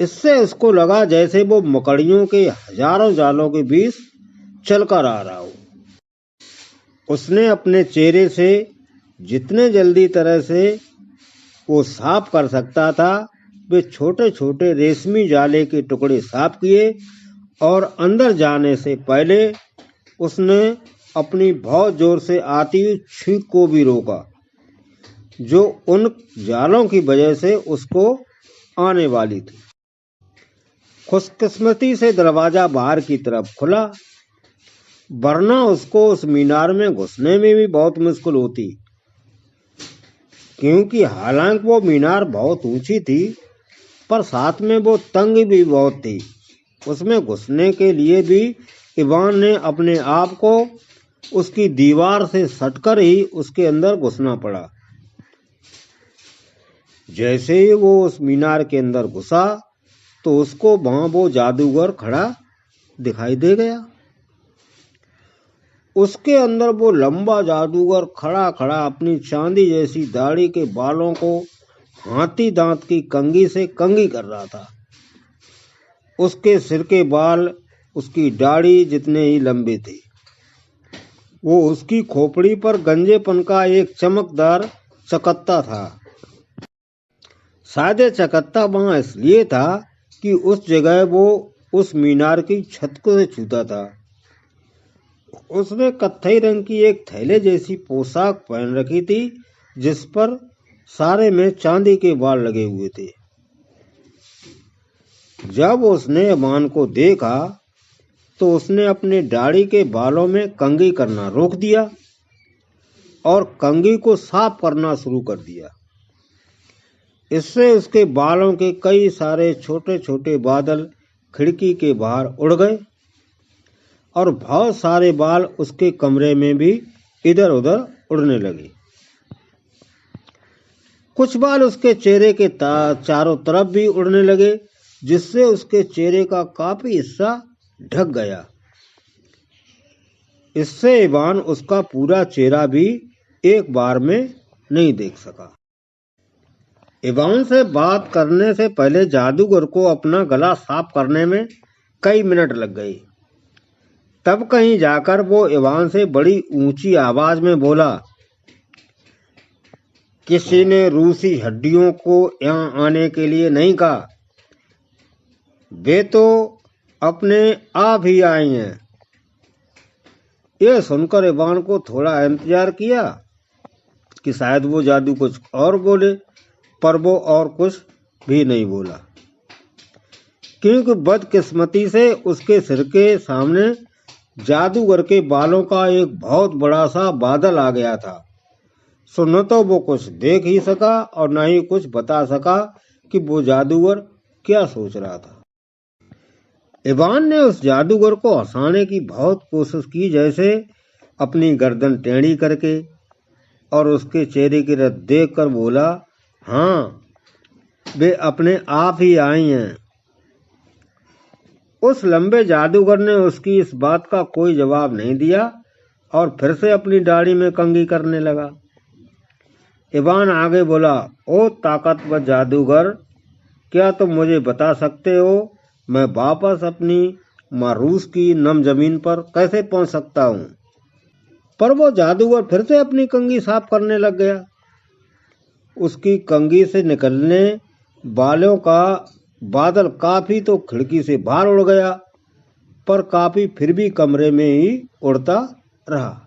इससे उसको लगा जैसे वो मकड़ियों के हजारों जालों के बीच चलकर आ रहा हो। उसने अपने चेहरे से जितने जल्दी तरह से वो साफ कर सकता था वे छोटे छोटे रेशमी जाले के टुकड़े साफ किए और अंदर जाने से पहले उसने अपनी बहुत जोर से आती हुई छींक को भी रोका जो उन जालों की वजह से उसको आने वाली थी। खुशकिस्मती से दरवाजा बाहर की तरफ खुला, वरना उसको उस मीनार में घुसने में भी बहुत मुश्किल होती, क्योंकि हालांकि वो मीनार बहुत ऊंची थी पर साथ में वो तंग भी बहुत थी। उसमें घुसने के लिए भी इवान ने अपने आप को उसकी दीवार से सटकर ही उसके अंदर घुसना पड़ा। जैसे ही वो उस मीनार के अंदर घुसा तो उसको वहां वो जादूगर खड़ा दिखाई दे गया। उसके अंदर वो लंबा जादूगर खड़ा खड़ा अपनी चांदी जैसी दाढ़ी के बालों को हाथी दांत की कंघी से कंघी कर रहा था। उसके सिर के बाल उसकी दाढ़ी जितने ही लंबे थे। वो उसकी खोपड़ी पर गंजेपन का एक चमकदार चकत्ता था। शायद ये चकत्ता वहां इसलिए था कि उस जगह वो उस मीनार की छत को से छूता था। उसने कत्थई रंग की एक थैले जैसी पोशाक पहन रखी थी, जिस पर सारे में चांदी के बाल लगे हुए थे। जब उसने अमान को देखा तो उसने अपने दाढ़ी के बालों में कंघी करना रोक दिया और कंघी को साफ करना शुरू कर दिया। इससे उसके बालों के कई सारे छोटे छोटे बादल खिड़की के बाहर उड़ गए और बहुत सारे बाल उसके कमरे में भी इधर उधर उड़ने लगे। कुछ बाल उसके चेहरे के चारों तरफ भी उड़ने लगे, जिससे उसके चेहरे का काफी हिस्सा ढक गया। इससे इवान उसका पूरा चेहरा भी एक बार में नहीं देख सका। इवान से बात करने से पहले जादूगर को अपना गला साफ करने में कई मिनट लग गए। तब कहीं जाकर वो इवान से बड़ी ऊंची आवाज में बोला, किसी ने रूसी हड्डियों को यहाँ आने के लिए नहीं कहा, वे तो अपने आप ही आई हैं। यह सुनकर इवान को थोड़ा इंतजार किया कि शायद वो जादू कुछ और बोले, पर वो और कुछ भी नहीं बोला, क्योंकि बदकिस्मती से उसके सिर के सामने जादूगर के बालों का एक बहुत बड़ा सा बादल आ गया था। सो न तो वो कुछ देख ही सका और न ही कुछ बता सका कि वो जादूगर क्या सोच रहा था। इवान ने उस जादूगर को हंसाने की बहुत कोशिश की, जैसे अपनी गर्दन टेढ़ी करके, और उसके चेहरे की तरफ देखकर बोला, हाँ, वे अपने आप ही आई हैं। उस लंबे जादूगर ने उसकी इस बात का कोई जवाब नहीं दिया और फिर से अपनी दाढ़ी में कंघी करने लगा। इवान आगे बोला, ओ ताकतवर जादूगर, क्या तुम मुझे बता सकते हो मैं वापस अपनी मारूस की नम जमीन पर कैसे पहुंच सकता हूं? पर वो जादूगर फिर से अपनी कंघी साफ करने लग गया। उसकी कंघी से निकलने बालों का बादल काफी तो खिड़की से बाहर उड़ गया, पर काफी फिर भी कमरे में ही उड़ता रहा।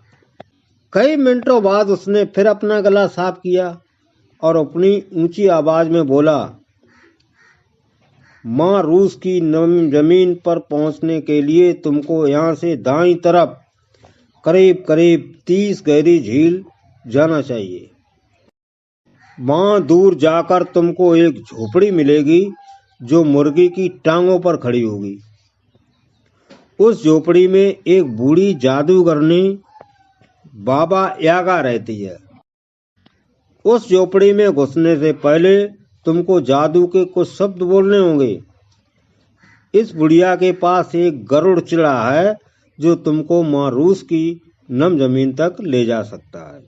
कई मिनटों बाद उसने फिर अपना गला साफ किया और अपनी ऊंची आवाज में बोला, माँ रूस की जमीन पर पहुंचने के लिए तुमको यहाँ से दाईं तरफ करीब करीब 30 गहरी झील जाना चाहिए। वहां दूर जाकर तुमको एक झोपड़ी मिलेगी जो मुर्गी की टांगों पर खड़ी होगी। उस झोपड़ी में एक बूढ़ी जादूगरनी बाबा यागा रहती है। उस झोपड़ी में घुसने से पहले तुमको जादू के कुछ शब्द बोलने होंगे। इस बुढ़िया के पास एक गरुड़ चिड़ा है जो तुमको मारूस की नम जमीन तक ले जा सकता है।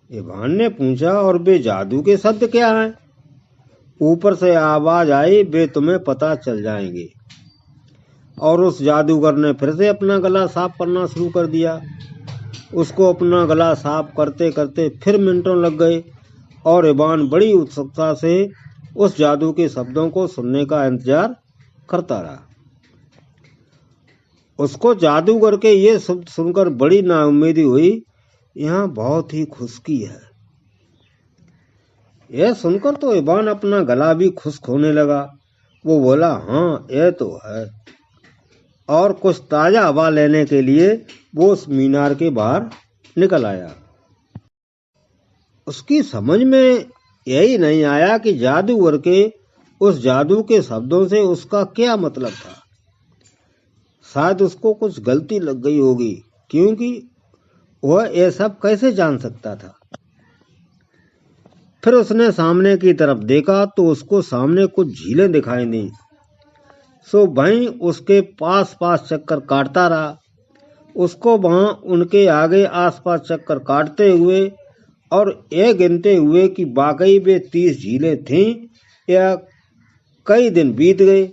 इवान ने पूछा, और वे जादू के शब्द क्या हैं? ऊपर से आवाज आई, वे तुम्हें पता चल जाएंगे। और उस जादूगर ने फिर से अपना गला साफ करना शुरू कर दिया। उसको अपना गला साफ करते करते फिर मिनटों लग गए और इवान बड़ी उत्सुकता से उस जादू के शब्दों को सुनने का इंतजार करता रहा। उसको जादूगर के ये शब्द सुनकर बड़ी नाउम्मीदी हुई। यहाँ बहुत ही खुशकी है। यह सुनकर तो इवान अपना गला भी खुश्क होने लगा। वो बोला, हाँ, यह तो है। और कुछ ताजा हवा लेने के लिए वो उस मीनार के बाहर निकल आया। उसकी समझ में यही नहीं आया कि जादूगर के उस जादू के शब्दों से उसका क्या मतलब था। शायद उसको कुछ गलती लग गई होगी, क्योंकि वह यह सब कैसे जान सकता था। फिर उसने सामने की तरफ देखा तो उसको सामने कुछ झीलें दिखाई दी। सो वहीं उसके पास पास चक्कर काटता रहा। उसको वहां उनके आगे आसपास चक्कर काटते हुए और यह गिनते हुए कि वाकई वे 30 झीलें थीं या कई दिन बीत गए,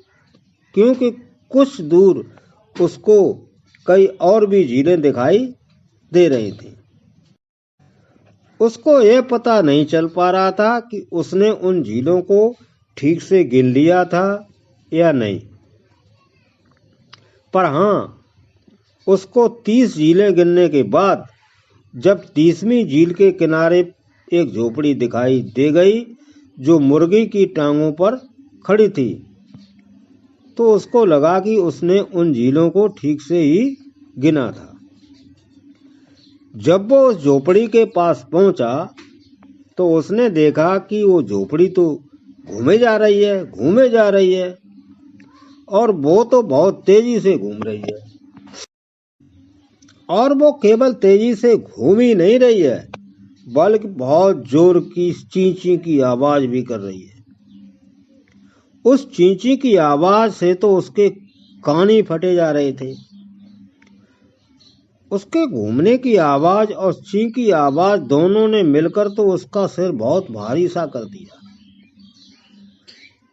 क्योंकि कुछ दूर उसको कई और भी झीलें दिखाई दे रही थीं। उसको यह पता नहीं चल पा रहा था कि उसने उन झीलों को ठीक से गिन लिया था या नहीं, पर हाँ, उसको 30 झीलें गिनने के बाद जब 30वीं झील के किनारे एक झोपड़ी दिखाई दे गई जो मुर्गी की टांगों पर खड़ी थी, तो उसको लगा कि उसने उन झीलों को ठीक से ही गिना था। जब वो उस झोपड़ी के पास पहुंचा तो उसने देखा कि वो झोपड़ी तो घूमे जा रही है और वो तो बहुत तेजी से घूम रही है। और वो केवल तेजी से घूम ही नहीं रही है, बल्कि बहुत जोर की चींची की आवाज भी कर रही है। उस चींची की आवाज से तो उसके कान ही फटे जा रहे थे। उसके घूमने की आवाज और चीं की आवाज दोनों ने मिलकर तो उसका सिर बहुत भारी सा कर दिया।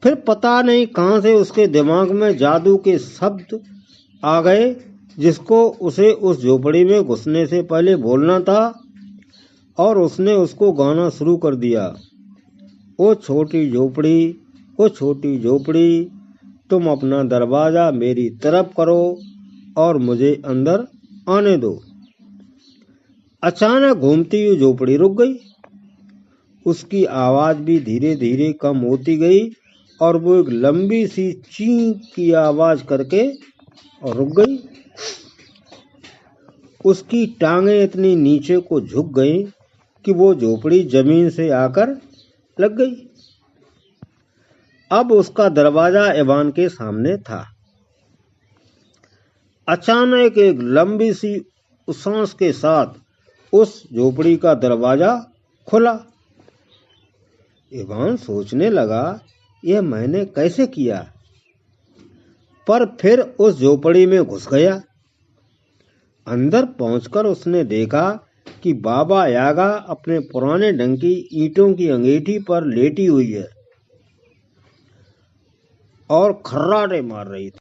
फिर पता नहीं कहां से उसके दिमाग में जादू के शब्द आ गए जिसको उसे उस झोपड़ी में घुसने से पहले बोलना था, और उसने उसको गाना शुरू कर दिया। ओ छोटी झोपड़ी, तुम अपना दरवाजा मेरी तरफ करो और मुझे अंदर आने दो। अचानक घूमती हुई झोपड़ी रुक गई। उसकी आवाज भी धीरे धीरे कम होती गई और वो एक लंबी सी चीं की आवाज करके और रुक गई। उसकी टांगें इतनी नीचे को झुक गईं कि वो झोपड़ी जमीन से आकर लग गई। अब उसका दरवाजा इवान के सामने था। अचानक एक लंबी सी सांस के साथ उस झोपड़ी का दरवाजा खुला। इवान सोचने लगा, यह मैंने कैसे किया, पर फिर उस झोपड़ी में घुस गया। अंदर पहुंचकर उसने देखा कि बाबा यागा अपने पुराने ढंग की ईंटों की अंगीठी पर लेटी हुई है और खर्राटे मार रही थी।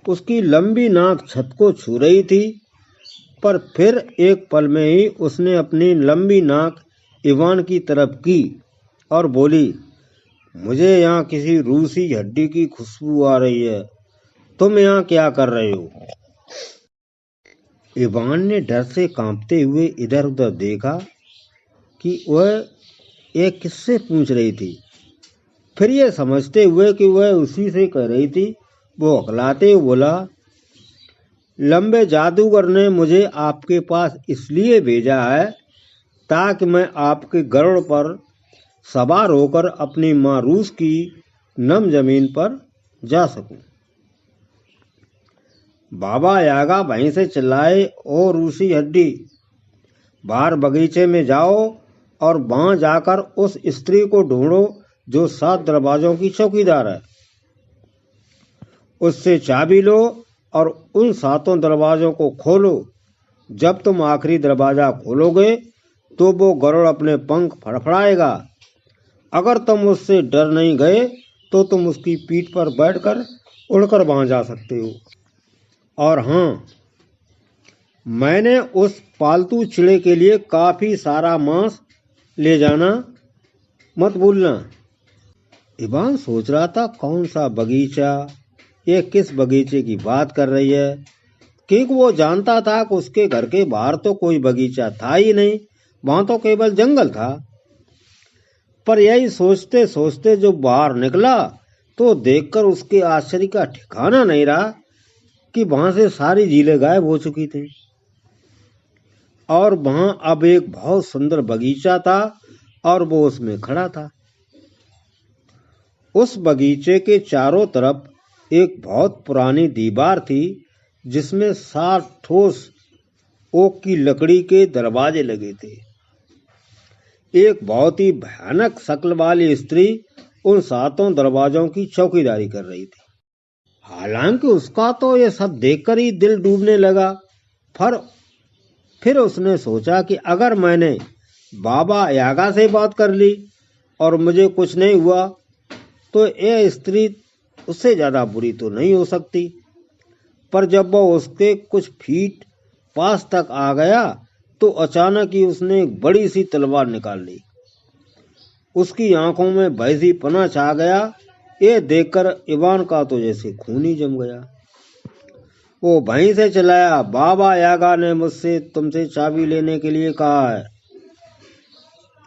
उसकी लंबी नाक छत को छू रही थी, पर फिर एक पल में ही उसने अपनी लंबी नाक इवान की तरफ की और बोली, मुझे यहाँ किसी रूसी हड्डी की खुशबू आ रही है, तुम यहाँ क्या कर रहे हो? इवान ने डर से कांपते हुए इधर उधर देखा कि वह एक किससे पूछ रही थी। फिर यह समझते हुए कि वह उसी से कह रही थी, वो हकलाते हुए बोला, लंबे जादूगर ने मुझे आपके पास इसलिए भेजा है ताकि मैं आपके गरुड़ पर सवार होकर अपनी माँ रूस की नम जमीन पर जा सकूं। बाबा यागा वहीं से चिल्लाए, ओ रूसी हड्डी, बाहर बगीचे में जाओ और वहां जाकर उस स्त्री को ढूंढो जो 7 दरवाजों की चौकीदार है। उससे चाबी लो और उन 7 दरवाजों को खोलो। जब तुम आखिरी दरवाजा खोलोगे तो वो गरुड़ अपने पंख फड़फड़ाएगा। अगर तुम उससे डर नहीं गए तो तुम उसकी पीठ पर बैठकर उड़कर वहां जा सकते हो। और हाँ, मैंने उस पालतू चिड़े के लिए काफी सारा मांस ले जाना मत भूलना। इवान सोच रहा था, कौन सा बगीचा, ये किस बगीचे की बात कर रही है, क्योंकि वो जानता था कि उसके घर के बाहर तो कोई बगीचा था ही नहीं, वहां तो केवल जंगल था। पर यही सोचते सोचते जो बाहर निकला तो देखकर उसके आश्चर्य का ठिकाना नहीं रहा कि वहां से सारी झीलें गायब हो चुकी थी और वहां अब एक बहुत सुंदर बगीचा था और वो उसमें खड़ा था। उस बगीचे के चारों तरफ एक बहुत पुरानी दीवार थी जिसमें 7 ठोस ओक की लकड़ी के दरवाजे लगे थे। एक बहुत ही भयानक शक्ल वाली स्त्री उन 7 दरवाजों की चौकीदारी कर रही थी। हालांकि उसका तो ये सब देखकर ही दिल डूबने लगा। फिर उसने सोचा कि अगर मैंने बाबा यागा से बात कर ली और मुझे कुछ नहीं हुआ, तो यह स्त्री उससे ज्यादा बुरी तो नहीं हो सकती। पर जब वह उसके कुछ फीट पास तक आ गया तो अचानक ही उसने एक बड़ी सी तलवार निकाल ली। उसकी आंखों में भय सी पना छा गया। ये देखकर इवान का तो जैसे खून ही जम गया। वो वहीं से चलाया, बाबा यागा ने मुझसे तुमसे चाबी लेने के लिए कहा है।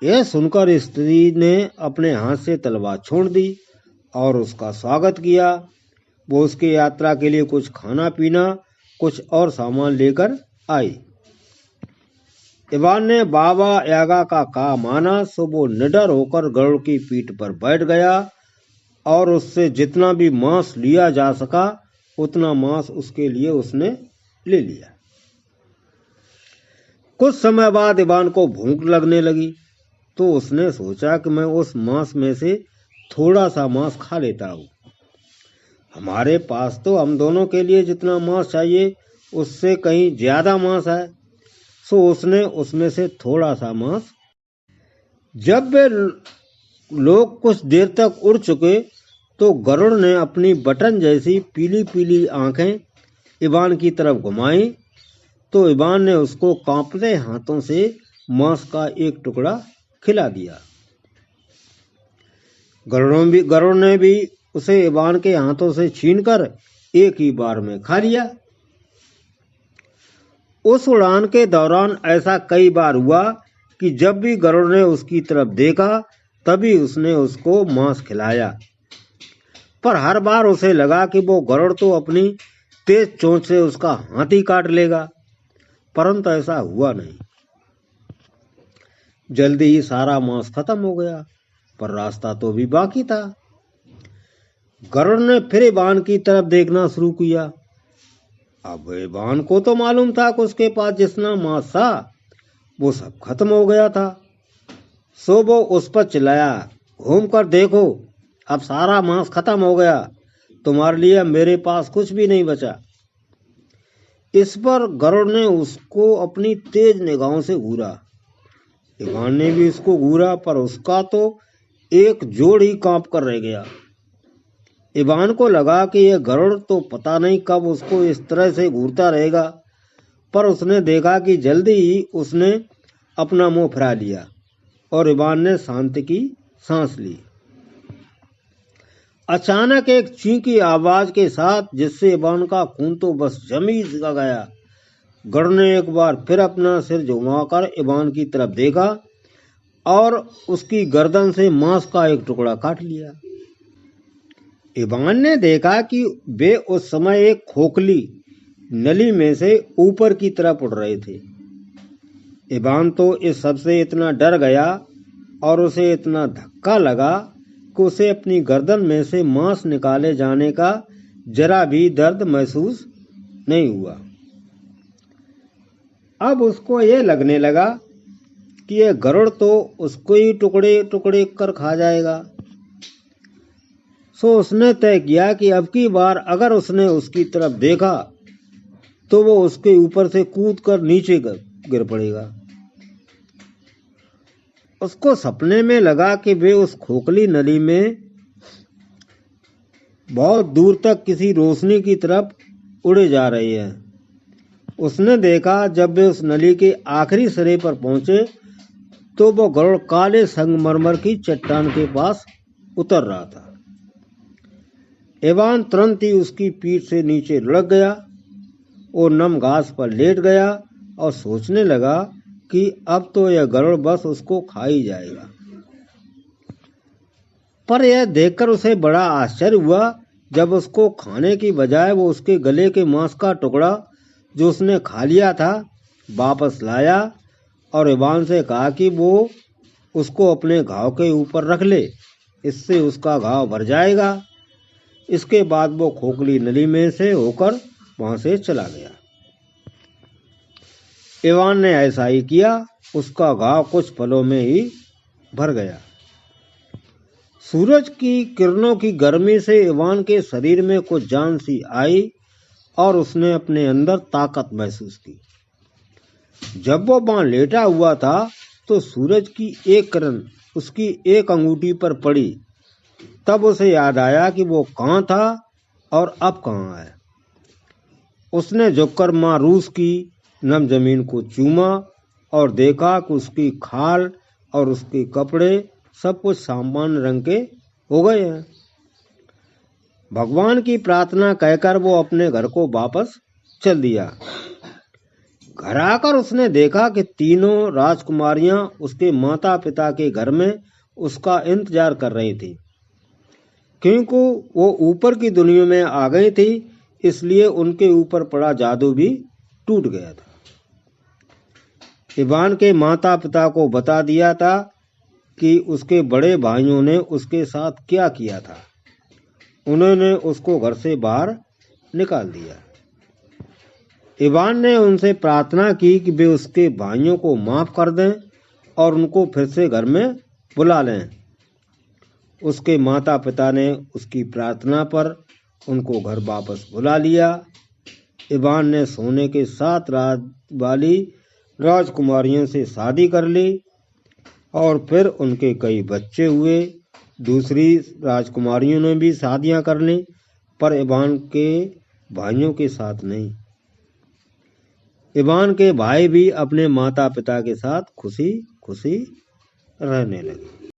यह सुनकर स्त्री ने अपने हाथ से तलवार छोड़ दी और उसका स्वागत किया। वो उसकी यात्रा के लिए कुछ खाना पीना, कुछ और सामान लेकर आई। इवान ने बाबा यागा का कहा माना, सो वो निडर होकर गरुड़ की पीठ पर बैठ गया और उससे जितना भी मांस लिया जा सका उतना मांस उसके लिए उसने ले लिया। कुछ समय बाद इवान को भूख लगने लगी, तो उसने सोचा कि मैं उस मांस में से थोड़ा सा मांस खा लेता हूँ। हमारे पास तो हम दोनों के लिए जितना मांस चाहिए उससे कहीं ज्यादा मांस है। सो उसने उसमें से थोड़ा सा मांस। जब वे लोग कुछ देर तक उड़ चुके तो गरुड़ ने अपनी बटन जैसी पीली पीली आंखें इवान की तरफ घुमाई, तो इवान ने उसको कांपते हाथों से मांस का एक टुकड़ा खिला दिया। गरुड़ ने भी उसे इवान के हाथों से छीनकर एक ही बार में खा लिया। उस उड़ान के दौरान ऐसा कई बार हुआ कि जब भी गरुड़ ने उसकी तरफ देखा तभी उसने उसको मांस खिलाया, पर हर बार उसे लगा कि वो गरुड़ तो अपनी तेज चोंच से उसका हाथ ही काट लेगा, परंतु ऐसा हुआ नहीं। जल्दी ही सारा मांस खत्म हो गया, पर रास्ता तो भी बाकी था। गरुड़ ने फिर इवान की तरफ देखना शुरू किया। अब इवान को तो मालूम था कि उसके पास जितना मांस था वो सब खत्म हो गया था। सो वो उस पर चिल्लाया, घूम कर देखो, अब सारा मांस खत्म हो गया, तुम्हारे लिए मेरे पास कुछ भी नहीं बचा। इस पर गरुड़ ने उसको अपनी तेज निगाहों से घूरा। इवान ने भी उसको घूरा, पर उसका तो एक जोड़ ही कांप कर रह गया। इवान को लगा कि यह गरुड़ तो पता नहीं कब उसको इस तरह से घूरता रहेगा, पर उसने देखा कि जल्दी ही उसने अपना मुंह फिरा लिया और इवान ने शांति की सांस ली। अचानक एक चीं की आवाज के साथ, जिससे इवान का खून तो बस जमी सा गया, गरुड़ ने एक बार फिर अपना सिर झुकाकर इवान की तरफ देखा और उसकी गर्दन से मांस का एक टुकड़ा काट लिया। इवान ने देखा कि वे उस समय एक खोखली नली में से ऊपर की तरफ उड़ रहे थे। इवान तो इस सबसे इतना डर गया और उसे इतना धक्का लगा कि उसे अपनी गर्दन में से मांस निकाले जाने का जरा भी दर्द महसूस नहीं हुआ। अब उसको ये लगने लगा कि यह गरुड़ तो उसको ही टुकड़े टुकड़े कर खा जाएगा। सो उसने तय किया कि अब की बार अगर उसने उसकी तरफ देखा तो वो उसके ऊपर से कूदकर नीचे गिर पड़ेगा। उसको सपने में लगा कि वे उस खोखली नली में बहुत दूर तक किसी रोशनी की तरफ उड़े जा रहे हैं। उसने देखा जब वे उस नली के आखिरी सिरे पर पहुंचे तो वो गरुड़ काले संगमरमर की चट्टान के पास उतर रहा था। इवान तुरंत ही उसकी पीठ से नीचे लुढ़क गया और नम घास पर लेट गया और सोचने लगा कि अब तो यह गरुड़ बस उसको खा ही जाएगा। पर यह देखकर उसे बड़ा आश्चर्य हुआ जब उसको खाने की बजाय वो उसके गले के मांस का टुकड़ा जो उसने खा लिया था वापस लाया और इवान से कहा कि वो उसको अपने घाव के ऊपर रख ले, इससे उसका घाव भर जाएगा। इसके बाद वो खोखली नली में से होकर वहां से चला गया। इवान ने ऐसा ही किया, उसका घाव कुछ पलों में ही भर गया। सूरज की किरणों की गर्मी से इवान के शरीर में कुछ जान सी आई और उसने अपने अंदर ताकत महसूस की। जब वो वहां लेटा हुआ था तो सूरज की एक किरण उसकी एक अंगूठी पर पड़ी। तब उसे याद आया कि वो कहाँ था और अब कहाँ है। उसने झुककर माँ रूस की नम जमीन को चूमा और देखा कि उसकी खाल और उसके कपड़े सब कुछ सामान्य रंग के हो गए हैं। भगवान की प्रार्थना कहकर वो अपने घर को वापस चल दिया। घर आकर उसने देखा कि तीनों राजकुमारियां उसके माता पिता के घर में उसका इंतजार कर रही थी। क्योंकि वो ऊपर की दुनिया में आ गई थी, इसलिए उनके ऊपर पड़ा जादू भी टूट गया था। इवान के माता पिता को बता दिया था कि उसके बड़े भाइयों ने उसके साथ क्या किया था। उन्होंने उसको घर से बाहर निकाल दिया। इवान ने उनसे प्रार्थना की कि वे उसके भाइयों को माफ कर दें और उनको फिर से घर में बुला लें। उसके माता पिता ने उसकी प्रार्थना पर उनको घर वापस बुला लिया। इवान ने सोने के 7 रात वाली राजकुमारियों से शादी कर ली और फिर उनके कई बच्चे हुए। दूसरी राजकुमारियों ने भी शादियां कर ली, पर इवान के भाइयों के साथ नहीं। इवान के भाई भी अपने माता पिता के साथ खुशी खुशी रहने लगे।